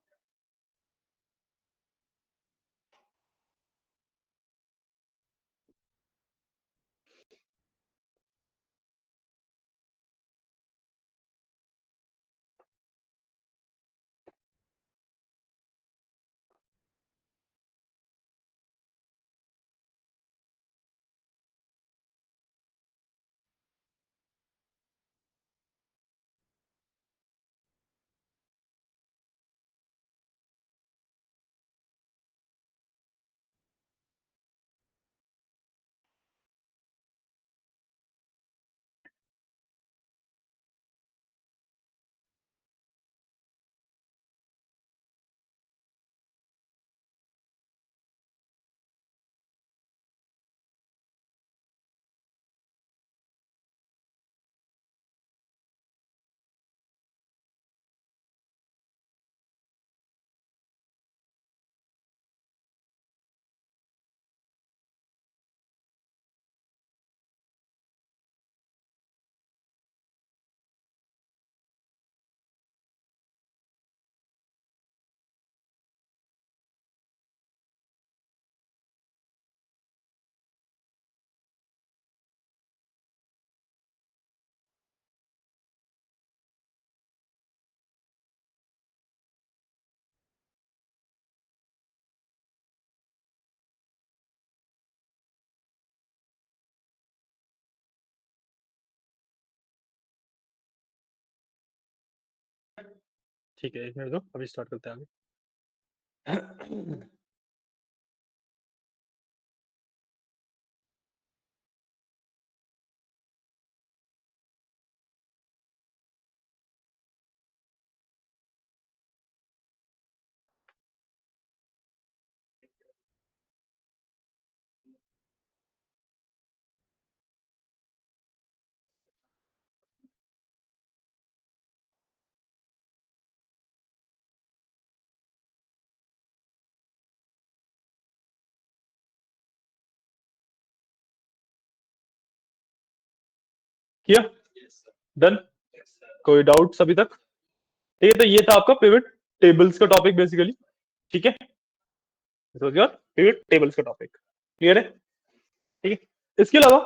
ठीक है, 1 मिनट दो, अभी स्टार्ट करते हैं आगे। किया, डन, कोई डाउट्स अभी तक? ठीक है, तो ये था आपका पिवट टेबल्स का टॉपिक बेसिकली। ठीक है, पिवट टेबल्स का टॉपिक क्लियर है? ठीक है, इसके अलावा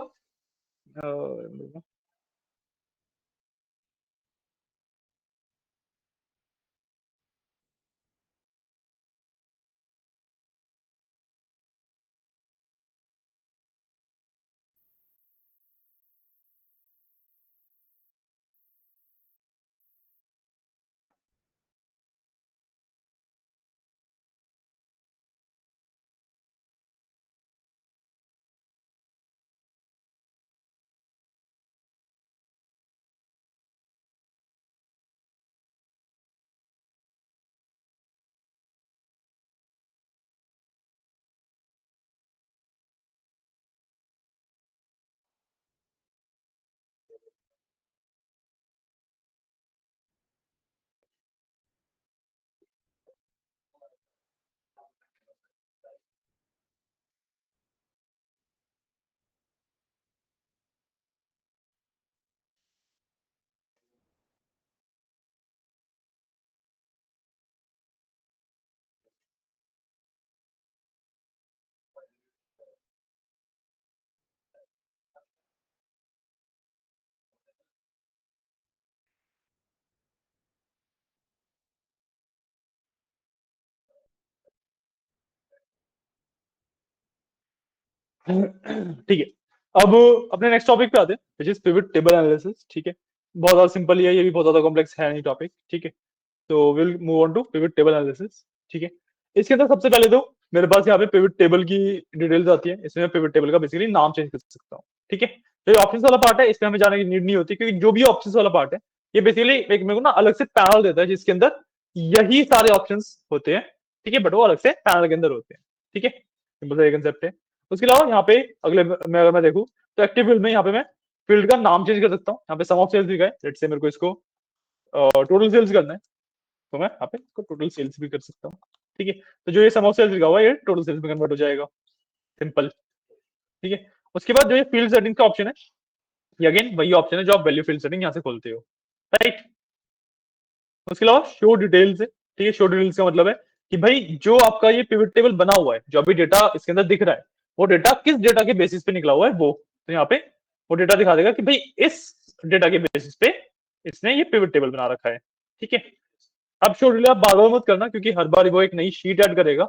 ठीक है, अब अपने नेक्स्ट टॉपिक पे आते हैं which is pivot table analysis. ठीक है, बहुत ज्यादा सिंपल ही है, ये भी बहुत ज्यादा कॉम्प्लेक्स है नहीं टॉपिक। ठीक है, तो will move on to pivot table analysis. ठीक है, इसके अंदर सबसे पहले तो मेरे पास यहाँ पे पिवट टेबल की डिटेल्स आती है, इसमें मैं पिवट टेबल का बेसिकली नाम चेंज कर सकता हूँ। ठीक है, तो ये ऑप्शंस वाला पार्ट है, इसमें हमें जाने की नीड नहीं होती, क्योंकि जो भी ऑप्शंस वाला पार्ट है ये बेसिकली एक मेरे को ना अलग से पैनल देता है जिसके अंदर यही सारे ऑप्शंस होते हैं। ठीक है, बट वो अलग से पैनल के अंदर होते हैं। ठीक है, सिंपल सा ये कंसेप्ट है। उसके अलावा यहाँ पे अगले में अगर मैं देखूँ तो एक्टिव फील्ड में यहाँ पे मैं फील्ड का नाम चेंज कर सकता हूँ। यहाँ पे सम ऑफ सेल्स दिखा है, लेट्स से मेरे को इसको टोटल सेल्स करना है, तो मैं यहाँ पे इसको टोटल सेल्स भी कर सकता हूँ। ठीक है, तो जो ये सम ऑफ सेल्स लिखा हुआ है ये टोटल सेल्स में कन्वर्ट हो जाएगा, सिंपल। ठीक है, उसके बाद जो ये फील्ड सेटिंग का ऑप्शन है, ये अगेन वही ऑप्शन है जो आप वैल्यू फील्ड सेटिंग यहाँ से खोलते हो, राइट। उसके अलावा शो डिटेल्स है। ठीक है, शो डिटेल्स का मतलब है कि भाई जो आपका ये पिवट टेबल बना हुआ है, जो अभी डेटा इसके अंदर दिख रहा है, वो डेटा किस डेटा के बेसिस पे निकला हुआ है वो, तो यहाँ पे वो डेटा दिखा देगा कि भाई इस डेटा के बेसिस पे इसने ये पिवट टेबल बना रखा है। ठीक है, अब शो डिटेल आप बार बार मत करना, क्योंकि हर बार वो एक नई शीट ऐड करेगा।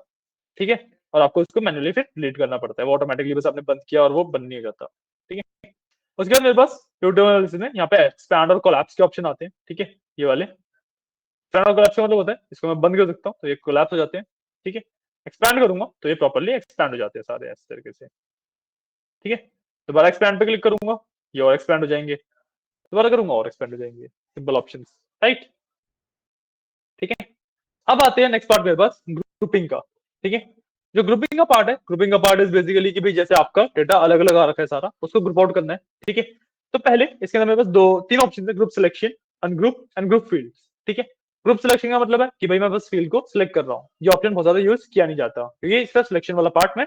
ठीक है, और आपको उसको मैन्युअली फिर डिलीट करना पड़ता है, वो ऑटोमेटिकली बस आपने बंद किया और वो बंद नहीं जाता। ठीक है, उसके बाद मेरे पास ट्यूटोरियल में यहाँ पे एक्सपैंड और कोलैप्स के ऑप्शन आते हैं। ठीक है, ये वाले एक्सपैंड और कोलैप्स का मतलब होता है इसको मैं बंद कर सकता हूँ तो ये कोलैप्स हो जाते हैं। ठीक है, एक्सपैंड करूंगा तो ये प्रॉपर्ली एक्सपैंड हो जाते हैं सारे इस तरीके से। ठीक है, दोबारा एक्सपैंड पे क्लिक करूंगा, ये और एक्सपैंड हो जाएंगे, दोबारा करूंगा और एक्सपैंड हो जाएंगे, सिंपल ऑप्शन, राइट। ठीक है, अब आते हैं नेक्स्ट पार्ट मेरे पास ग्रुपिंग का। ठीक है, जो ग्रुपिंग का पार्ट है, ग्रुपिंग का पार्ट इज बेसिकली कि भाई जैसे आपका डेटा अलग अलग आ रखा है सारा, उसको ग्रुप आउट करना है। ठीक है, तो पहले इसके अंदर मेरे पास दो तीन ऑप्शन है, group selection, ungroup and group field. ठीक है, ग्रुप सिलेक्शन का मतलब है कि भाई मैं बस फील्ड को सिलेक्ट कर रहा हूँ, ये ऑप्शन बहुत ज्यादा यूज किया नहीं जाता, क्योंकि इसका सिलेक्शन वाला पार्ट में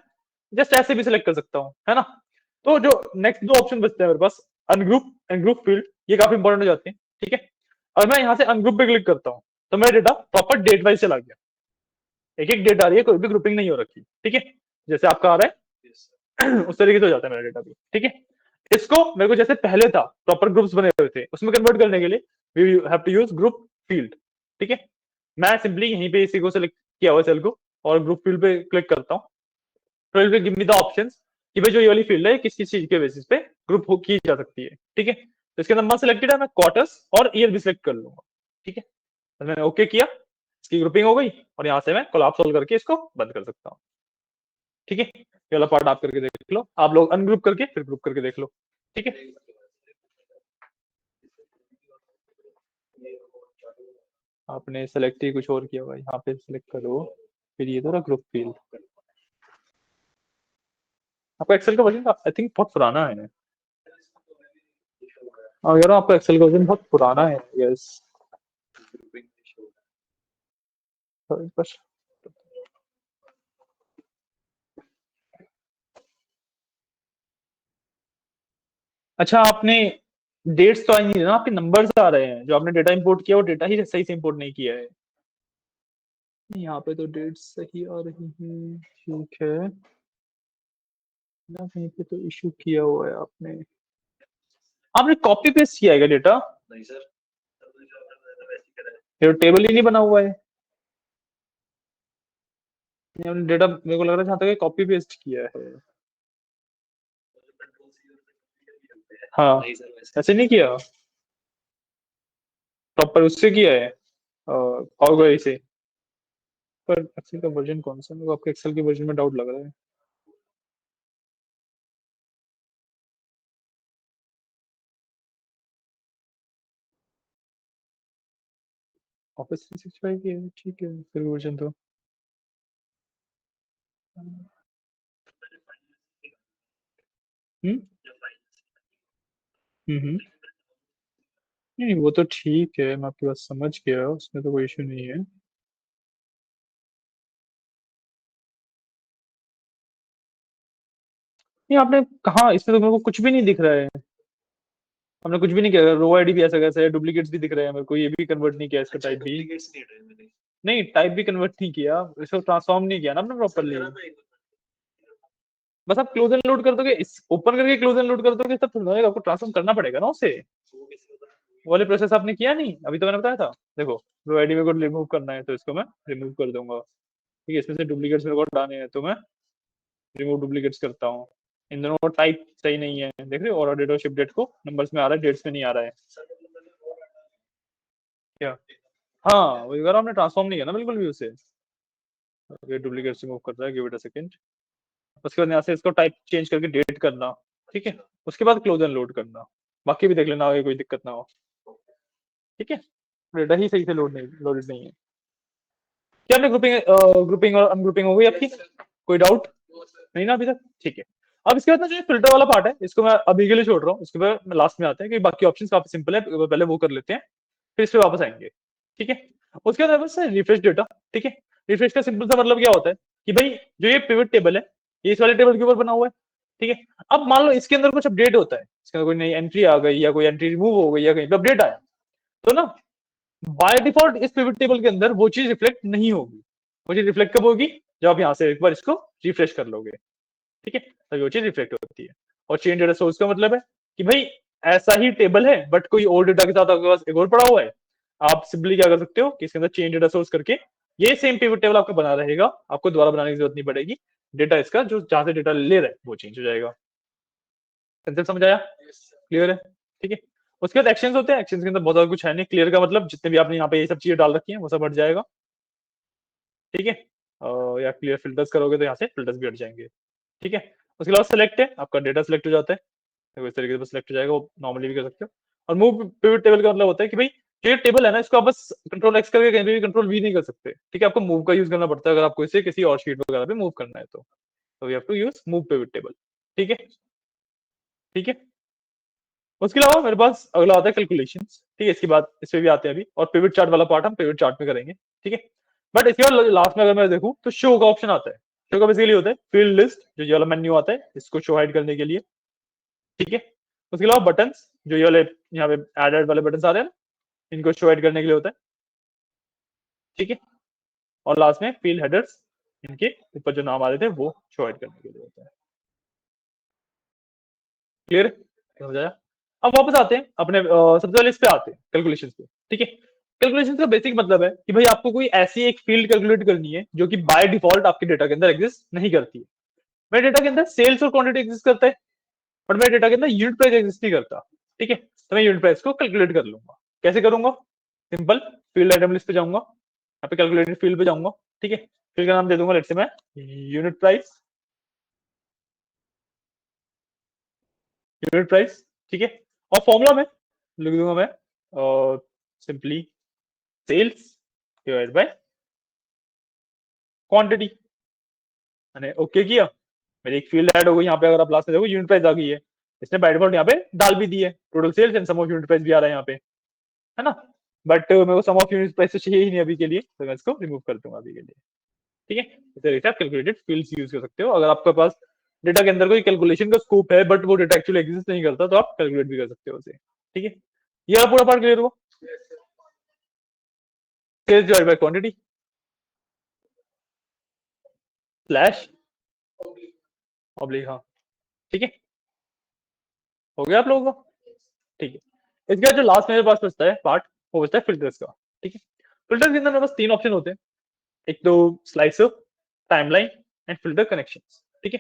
जस्ट ऐसे भी सिलेक्ट कर सकता हूँ, है ना। तो जो नेक्स्ट दो ऑप्शन बचते हैं मेरे पास, अनग्रुप एंड ग्रुप फील्ड, ये काफी इंपॉर्टेंट हो जाते हैं। ठीक है, अगर मैं यहाँ से अनग्रुप पे क्लिक करता हूँ तो मेरा डेटा प्रॉपर डेट वाइज चला गया, एक एक डेट आ रही है, कोई भी ग्रुपिंग नहीं हो रखी। ठीक है, जैसे आपका आ रहा है उस तरीके से हो जाता है मेरा डेटा भी। ठीक है, इसको मेरे को जैसे पहले था प्रॉपर ग्रुप्स बने हुए थे, उसमें कन्वर्ट करने के लिए we have to use group field. ठीक है, मैं सिंपली यहीं पे इसी को सिलेक्ट किया हुआ सेल को और ग्रुप फील्ड पे क्लिक करता हूँ, तो it will give me the options कि भाई जो ये वाली फील्ड है किस किस चीज के बेसिस पे ग्रुप की जा सकती है। ठीक है, तो इसके अंदर मंथ सिलेक्टेड है, मैं क्वार्टर्स और ईयर भी सिलेक्ट कर लूंगा। ठीक है, मैंने ओके किया, इसकी ग्रुपिंग हो गई और यहाँ से मैं कोलैप्स सॉल्व करके इसको बंद कर सकता हूँ। ठीक है, ये वाला पार्ट आप करके देख लो, आप लोग अनग्रुप करके फिर ग्रुप करके देख लो। ठीक है, आपने सेलेक्ट ही कुछ और किया हुआ है, यहाँ पे सिलेक्ट करो, फिर ये तो ग्रुप फील्ड। आपका एक्सेल का वर्जन आई थिंक बहुत पुराना है। हाँ यार, आपका एक्सेल का वर्जन बहुत पुराना है। यस, बस। अच्छा, आपने डेट्स तो आई नहीं है ना, आपके नंबर्स आ रहे हैं, जो आपने डेटा इंपोर्ट किया वो डेटा ही सही से इंपोर्ट नहीं किया है। यहाँ पे तो डेट्स सही आ रही है, ठीक है ना, कहीं पे तो इशू किया हुआ है आपने। आपने कॉपी पेस्ट किया है क्या डेटा? नहीं सर, फिर टेबल ही नहीं बना हुआ है। आपने डेटा मेरे को लग रहा है जहाँ तक कॉपी पेस्ट किया है। हाँ, नहीं सर वैसे ऐसे नहीं किया, प्रॉपर उससे किया है और कोई से। पर एक्सेल का वर्जन कौन सा, मेरे को आपके एक्सेल के वर्जन में डाउट लग रहा है। ऑफिस 365 की है, ठीक है, फिर वर्जन तो हम्म हम्म। नहीं वो तो ठीक है, मैं आपकी बात समझ गया, उसमें तो कोई इशू नहीं है। नहीं आपने कहा, इसमें तो मेरे को कुछ भी नहीं दिख रहा है, हमने कुछ भी नहीं किया। रो आईडी भी ऐसा कैसे है, डुप्लीकेट्स भी दिख रहे हैं मेरे को, ये भी कन्वर्ट नहीं किया इसका टाइप भी। डुप्लीकेट्स नहीं हटाए मैंने। नहीं, टाइप भी कन्वर्ट नहीं किया, इसको ट्रांसफॉर्म नहीं किया ना आपने प्रॉपरली। बस आप क्लोज एंड लोड कर दोगे, इस ओपन करके क्लोज एंड लोड कर दोगे तब थोड़ा होएगा, आपको ट्रांसफॉर्म करना पड़ेगा ना उसे। वो वाले प्रोसेस आपने किया नहीं, अभी तो मैंने बताया था। देखो, रो आईडी मेरे को रिमूव करना है तो इसको मैं रिमूव कर दूंगा। ठीक है, इसमें से डुप्लीकेट्स मेरे को हटाने हैं तो मैं रिमूव डुप्लीकेट्स करता हूँ। इन दोनों का टाइप सही नहीं है, देख रहे हो, और डेट और शिप डेट को नंबर्स में आ रहा है, डेट्स में नहीं आ रहा है। क्या? हाँ वही कह रहा हूँ, हमने ट्रांसफॉर्म नहीं किया ना बिल्कुल भी उसे। डुप्लीकेट्स रिमूव कर रहा है, गिव इट अ सेकंड। उसके बाद यहाँ से इसको टाइप चेंज करके डेट करना। ठीक है, उसके बाद क्लोज एंड लोड करना। बाकी भी देख लेना आगे कोई दिक्कत ना हो। ठीक है, डेटा ही सही से लोडेड नहीं है। क्या आपने ग्रुपिंग ग्रुपिंग और अनग्रुपिंग हो गई आपकी? कोई डाउट नहीं ना अभी तक? ठीक है। अब इसके बाद ना जो फिल्टर वाला पार्ट है, इसको मैं अभी के लिए छोड़ रहा हूँ, उसके बाद लास्ट में आते हैं कि बाकी ऑप्शंस काफी सिंपल है, पहले वो कर लेते हैं, फिर इस पे वापस आएंगे। ठीक है, उसके बाद बस रिफ्रेश डेटा। ठीक है, रिफ्रेश का सिंपल सा मतलब क्या होता है कि भाई जो ये पिवट टेबल है, ये इस वाले टेबल के ऊपर बना हुआ है। ठीक है, अब मान लो इसके अंदर कुछ अपडेट होता है, इसके अंदर कोई नई एंट्री आ गई या कोई एंट्री रिमूव हो गई या कहीं पे अपडेट आया, तो ना बाय डिफॉल्ट इस पिवट टेबल के अंदर वो चीज रिफ्लेक्ट नहीं होगी। वो चीज रिफ्लेक्ट कब होगी? जब आप यहाँ से एक बार इसको रिफ्रेश कर लोगे। ठीक है, तभी वो चीज रिफ्लेक्ट होती है। और चेंज डेटा सोर्स का मतलब है कि भाई ऐसा ही टेबल है बट कोई और डेटा के साथ आपके पास एक और पड़ा हुआ है, आप सिंपली क्या कर सकते हो कि इसके अंदर चेंज डेटा सोर्स करके ये सेम पिवट टेबल आपका बना रहेगा, आपको दोबारा बनाने की जरूरत नहीं पड़ेगी। डेटा इसका जो जहां से डेटा ले रहा है वो चेंज हो जाएगा। कंसेप्ट समझ आया? क्लियर है? ठीक है, उसके बाद एक्शंस होते हैं, एक्शंस के अंदर बहुत ज्यादा कुछ है नहीं। क्लियर का मतलब जितने भी आपने यहाँ पे ये सब चीजें डाल रखी हैं वो सब हट जाएगा। ठीक है, या क्लियर फिल्टर्स करोगे तो यहाँ से फिल्टर्स भी हट जाएंगे। ठीक है, उसके बाद सेलेक्ट है, आपका डेटा सेलेक्ट हो जाता है, तो इस तरीके से सिलेक्ट हो जाएगा, वो नॉर्मली भी कर सकते हो। और मूव पिवट टेबल का मतलब होता है कि भाई जो ये टेबल है ना, इसको आप बस कंट्रोल एक्स करके कहीं पे भी कंट्रोल वी नहीं कर सकते। ठीक है, आपको मूव का यूज करना पड़ता है अगर आपको इसे किसी और शीट वगैरह पे मूव करना है तो we have to use move pivot table. ठीक है, ठीक है। उसके अलावा मेरे पास अगला आता है कैलकुलेशन। ठीक है, इसके बाद इस पे भी आते हैं अभी, और पिवट चार्ट वाला पार्ट हम पिवट चार्ट में करेंगे। ठीक है, बट इसके बाद लास्ट में अगर मैं देखूं तो शो का ऑप्शन आता है। शो का बेसिकली होता है फील्ड लिस्ट, जो ये वाला मेन्यू आता है इसको शो हाइड करने के लिए। ठीक है, उसके अलावा बटन, जो ये वाले यहाँ पे एडेड वाले बटन आ रहे हैं ना, इनको शो हाइड करने के लिए होता है। ठीक है, और लास्ट में फील्ड हेडर्स, इनके ऊपर जो नाम आ रहे थे वो शो हाइड करने के लिए होता है। क्लियर समझ आया? अब वापस आते हैं अपने सबसे पहले इस पे आते हैं कैलकुलेशन पे। ठीक है, कैलकुलेशन का बेसिक मतलब है कि भाई आपको कोई ऐसी एक फील्ड कैलकुलेट करनी है जो कि बाय डिफॉल्ट आपके डेटा के अंदर एग्जिस्ट नहीं करती है। मेरे डेटा के अंदर सेल्स और क्वांटिटी एग्जिस्ट करता है, बट मेरे डेटा के अंदर यूनिट प्राइस एग्जिस्ट नहीं करता। ठीक है, तो मैं यूनिट प्राइस को कैलकुलेट कर लूंगा। कैसे करूंगा? सिंपल फील्ड आइटम लिस्ट पे जाऊंगा, यहाँ पे कैलकुलेटेड फील्ड पे जाऊंगा, ठीक है, फील्ड का नाम दे दूंगा लेट्स से मैं यूनिट प्राइस, यूनिट प्राइस, ठीक है, और फॉर्मूला में लिख दूंगा मैं simply sales divide by quantity. मैंने ओके किया, मेरी एक फील्ड ऐड हो गई यहाँ पे, अगर आप लास्ट में देखो यूनिट प्राइस आ गई है, इसने बाय डिफॉल्ट यहाँ पे डाल भी दी है, total sales and sum of unit price भी आ रहा है यहाँ पे, है ना, बट मेरे को सम ऑफ यूनिट प्राइस तो चाहिए ही नहीं अभी के लिए, तो मैं इसको रिमूव कर दूंगा अभी के लिए, ठीक है। इस तरीके से आप कैलकुलेटेड फील्ड्स यूज कर सकते हो, अगर आपके पास डेटा के अंदर कोई कैलकुलेशन का स्कोप है बट वो डेटा एक्चुअली एग्जिस्ट नहीं करता, तो आप कैलकुलेट भी कर सकते हो उसे, ठीक है। ये पूरा पार्ट क्लियर हुआ, sales divide by quantity slash oblique, हाँ ठीक है, हो गया आप लोगों को, ठीक है। इसके बाद जो लास्ट मेरे पास बचता है पार्ट, वो बचता है फिल्टर्स का, ठीक है। फिल्टर के अंदर मेरे पास तीन ऑप्शन होते हैं, एक तो slicer, timeline and filter connection, ठीक है।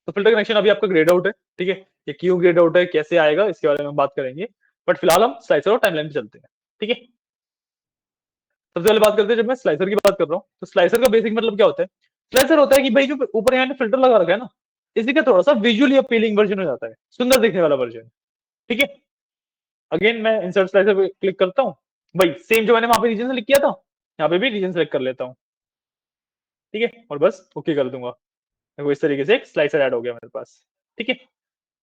तो फिल्टर कनेक्शन अभी आपका ग्रेड आउट है, ठीक है, ये क्यों ग्रेड आउट है, कैसे आएगा, इसके बारे में बात करेंगे, बट फिलहाल हम स्लाइसर और टाइमलाइन पे चलते हैं, ठीक है। सबसे पहले बात करते हैं, जब मैं स्लाइसर की बात कर रहा हूँ तो स्लाइसर का बेसिक मतलब क्या होता है, स्लाइसर होता है कि भाई जो ऊपर यहाँ फिल्टर लगा रखा है ना, इसी का थोड़ा सा विजुअली अपीलिंग वर्जन हो जाता है, सुंदर दिखने वाला वर्जन, ठीक है। अगेन मैं इंसर्ट स्लाइसर पे क्लिक करता हूँ, भाई सेम जो मैंने वहां पे रीजन सेलेक्ट किया था, यहाँ पे भी रीजन सेलेक्ट कर लेता हूँ, ठीक है, और बस ओके कर दूंगा, वो इस तरीके से एक स्लाइसर ऐड हो गया मेरे पास, ठीक है।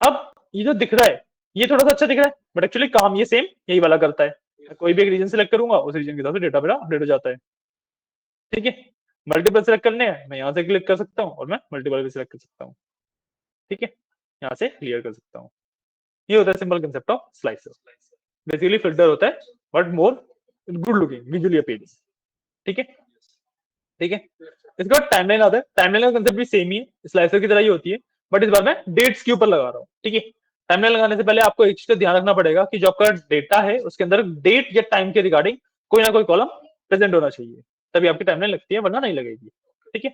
अब ये जो दिख रहा है, ये थोड़ा सा अच्छा दिख रहा है, बट एक्चुअली काम ये सेम यही वाला करता है, कोई भी एक रीजन सेलेक्ट करूंगा, उस रीजन के हिसाब से डेटा मेरा अपडेट हो जाता है, ठीक है। मल्टीपल सेलेक्ट करने हैं, मैं यहाँ से क्लिक कर सकता हूँ और मैं मल्टीपल भी सिलेक्ट कर सकता हूँ, ठीक है, यहाँ से क्लियर कर सकता हूँ। ये होता है simple concept of slicer, basically filter होता है but more good looking, visually appealing, ठीक है, ठीक है। इसके बाद टाइमलाइन आता है, टाइमलाइन का कंसेप्ट भी सेम ही है, स्लाइसर की तरह ही होती है, बट इस बार मैं डेट्स के ऊपर लगा रहा हूँ, ठीक है। टाइमलाइन लगाने से पहले आपको एक चीज का ध्यान रखना पड़ेगा कि जो आपका डेटा है उसके अंदर डेट या टाइम के रिगार्डिंग कोई ना कोई कॉलम प्रेजेंट होना चाहिए, तभी आपकी टाइमलाइन लगती है, वरना नहीं लगेगी, ठीक है।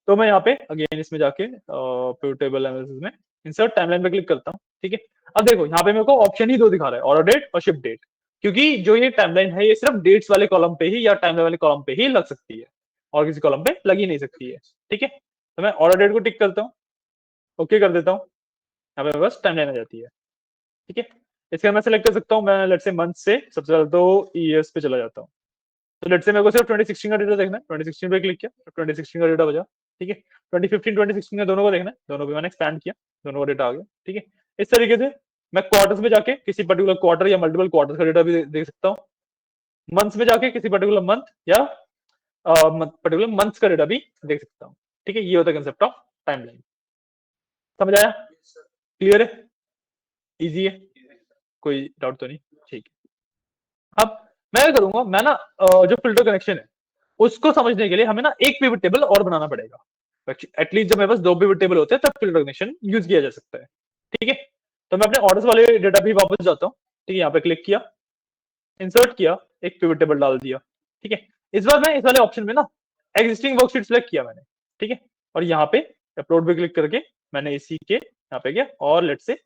तो मैं यहाँ पे अगेन इसमें जाके टेबल एनालिसिस में इंसर्ट टाइमलाइन पे क्लिक करता हूँ, ठीक है। अब देखो यहाँ पे मेरे को ऑप्शन ही दो दिखा रहा है, ऑर्डर डेट और शिफ्ट डेट, क्योंकि जो ये टाइमलाइन है ये सिर्फ डेट्स वाले कॉलम पे ही या टाइमलाइन वाले कॉलम पे ही लग सकती है, और किसी कॉलम पे लग ही नहीं सकती है, ठीक है। तो मैं ऑर्डर डेट को टिक करता हूँ, ओके कर देता हूँ, यहाँ पे बस टाइमलाइन आ जाती है, ठीक है। इसका मैं सेलेक्ट कर सकता हूँ, मैं लेट्स से मंथ से सबसे पहले तो ईयर्स पे चला जाता हूँ, तो लेट्स से मेरे को सिर्फ 2016 का डेटा देखना है, 2016 पे क्लिक किया, 2016 का डेटा बजा, ठीक है। 2015 2016 दोनों को देखना है, दोनों को मैंने एक्सपैंड किया, दोनों का डेटा आ गया, ठीक है। इस तरीके से मैं क्वार्टर्स में जाके किसी पर्टिकुलर क्वार्टर या मल्टीपल क्वार्टर का डेटा भी देख सकता हूँ, मंथ्स में जाके किसी पर्टिकुलर मंथ या पर्टिकुलर मंथ्स का डेटा भी देख सकता हूँ, ठीक है। ये होता है कंसेप्ट ऑफ टाइमलाइन, समझ आया, क्लियर है, इजी है, कोई डाउट तो नहीं, ठीक है। अब मैं क्या करूंगा, मैं ना जो फिल्टर कनेक्शन है उसको समझने के लिए हमें ना एक पिवट टेबल और बनाना पड़ेगा, एटलीस्ट जब मेरे पास दो पिवट टेबल होते हैं तब फिल्टर कनेक्शन यूज किया जा सकता है, ठीक है। तो मैं अपने ऑर्डर्स वाले डेटा भी वापस जाता हूँ, ठीक है, यहाँ पे क्लिक किया, इंसर्ट किया, एक पिवट टेबल डाल दिया, ठीक है। इस बार मैं इस वाले ऑप्शन में ना एग्जिस्टिंग वर्कशीट सेलेक्ट किया मैंने, ठीक है, और यहाँ पे अपलोड पे क्लिक करके मैंने इसी के यहाँ पे गया और लेट से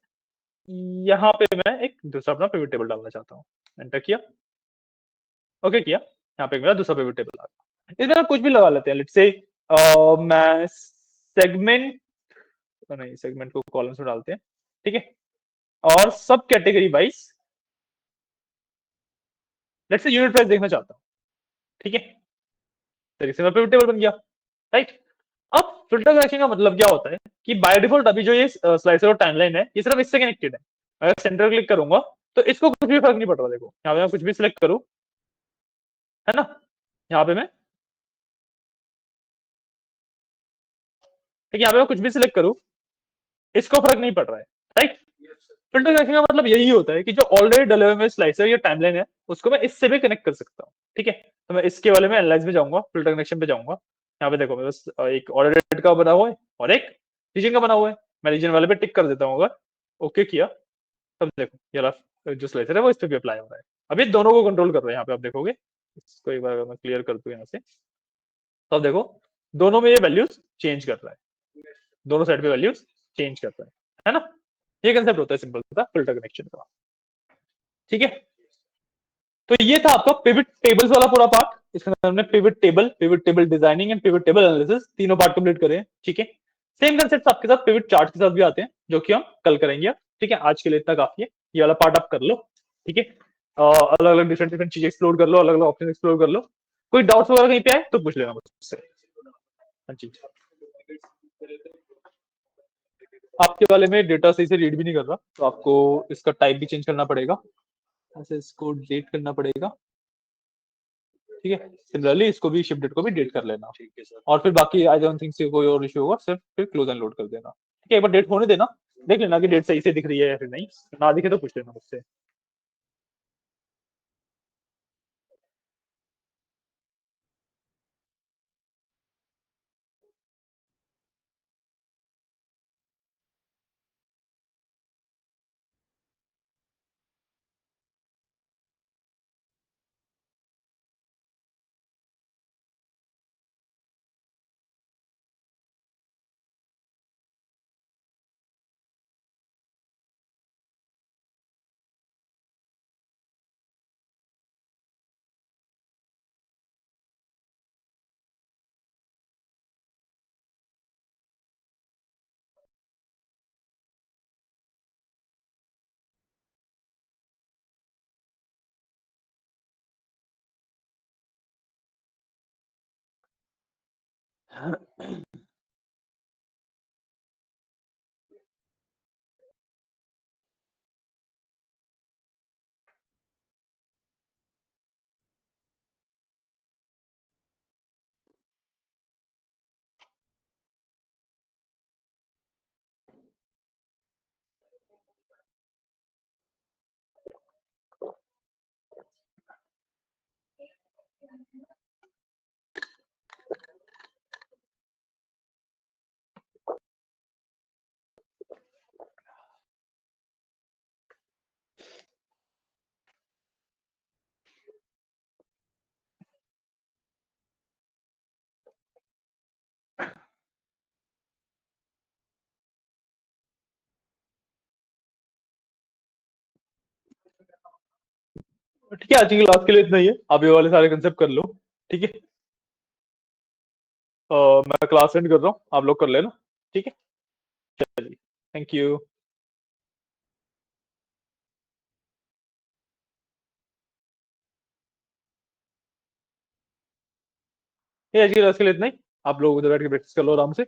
यहाँ पे मैं एक दूसरा अपना पिवट टेबल डालना चाहता हूँ, एंटर किया, ओके किया, यहाँ पे मेरा दूसरा पिवट टेबल आ गया। इसमें आप कुछ भी लगा लेते हैं, लेट्स से मैं सेगमेंट, नहीं सेगमेंट को कॉलम्स में डालते हैं, ठीक है, और सब category wise let's say unit price देखना चाहता हूँ, ठीक है, तरीके से मेरा पिवट टेबल बन गया, राइट। अब फिल्टर कनेक्शन का मतलब क्या होता है कि बाय डिफॉल्ट अभी जो ये स्लाइसर और टाइमलाइन है ये सिर्फ इससे कनेक्टेड है, अगर सेंटर क्लिक करूंगा तो इसको कुछ भी फर्क नहीं पड़ रहा, देखो यहाँ पे मैं कुछ भी सिलेक्ट करूं, है ना, यहाँ पे मैं, ठीक है, यहाँ पे मैं कुछ भी सिलेक्ट करूं इसको फर्क नहीं पड़ रहा है, राइट। फिल्टर कनेक्शन का मतलब यही होता है कि जो ऑलरेडी डले हुए स्लाइसर या टाइमलाइन है उसको मैं इससे भी कनेक्ट कर सकता हूँ, ठीक है। तो मैं इसके वाले में एनालाइज में जाऊंगा, फिल्टर कनेक्शन पे जाऊंगा, यहाँ पे देखो मेरे पास एक ऑर्डर डेट का बना हुआ है और एक रीजन का बना हुआ है, मैं रीजन वाले पे टिक कर देता हूँ, अगर ओके किया तब देखो ये रहा जो स्लाइसर है वो इस पे भी अप्लाई हो रहा है, अब ये दोनों को कंट्रोल कर रहा है, यहाँ पे आप देखोगे, इसको एक बार अगर मैं क्लियर कर दूं यहाँ से, तो अब देखो दोनों में ये वैल्यूज चेंज कर रहा है, दोनों साइड पे वैल्यूज चेंज कर रहा है ना। ये कंसेप्ट होता है सिंपल सा फिल्टर कनेक्शन का, ठीक है। तो ये था आपका पिवट टेबल्स वाला पूरा पार्ट। इसके अंदर हमने pivot table designing and pivot table analysis तीनों पार्ट कंप्लीट करे हैं, ठीक है। सेम कंसेप्ट आपके साथ पिवट चार्ट के साथ भी आते हैं, जो कि हम कल करेंगे, ठीक है। आज के लिए इतना काफी है, ये वाला पार्ट आप कर लो, ठीक है। अलग अलग डिफरेंट डिफरेंट चीजें एक्सप्लोर कर लो, अलग अलग ऑप्शन एक्सप्लोर कर लो। कोई डाउट्स वगैरह कहीं पे आए तो पूछ लेना मुझसे। हाँ जी। आपके वाले में डेटा सही से रीड भी नहीं कर रहा, तो आपको इसका टाइप भी चेंज करना पड़ेगा, ऐसे इसको डेट करना पड़ेगा, ठीक है। सिमिलरली इसको भी शिप डेट को भी डेट कर लेना, ठीक है सर। और फिर बाकी आई डोंट थिंक से कोई और इशू होगा, सिर्फ फिर क्लोज एंड लोड कर देना, ठीक है। एक बार डेट होने देना, देख लेना कि डेट सही से दिख रही है या फिर नहीं, ना दिखे तो पूछ लेना मुझसे। ठीक है, आज की क्लास के लिए इतना ही है, आप ये वाले सारे कंसेप्ट कर लो, ठीक है। मैं क्लास एंड कर रहा हूँ, आप लोग कर लेना, ठीक है। चलिए, थैंक यू। ये आज की क्लास के लिए इतना ही, आप लोग उधर बैठ के प्रैक्टिस कर लो आराम से।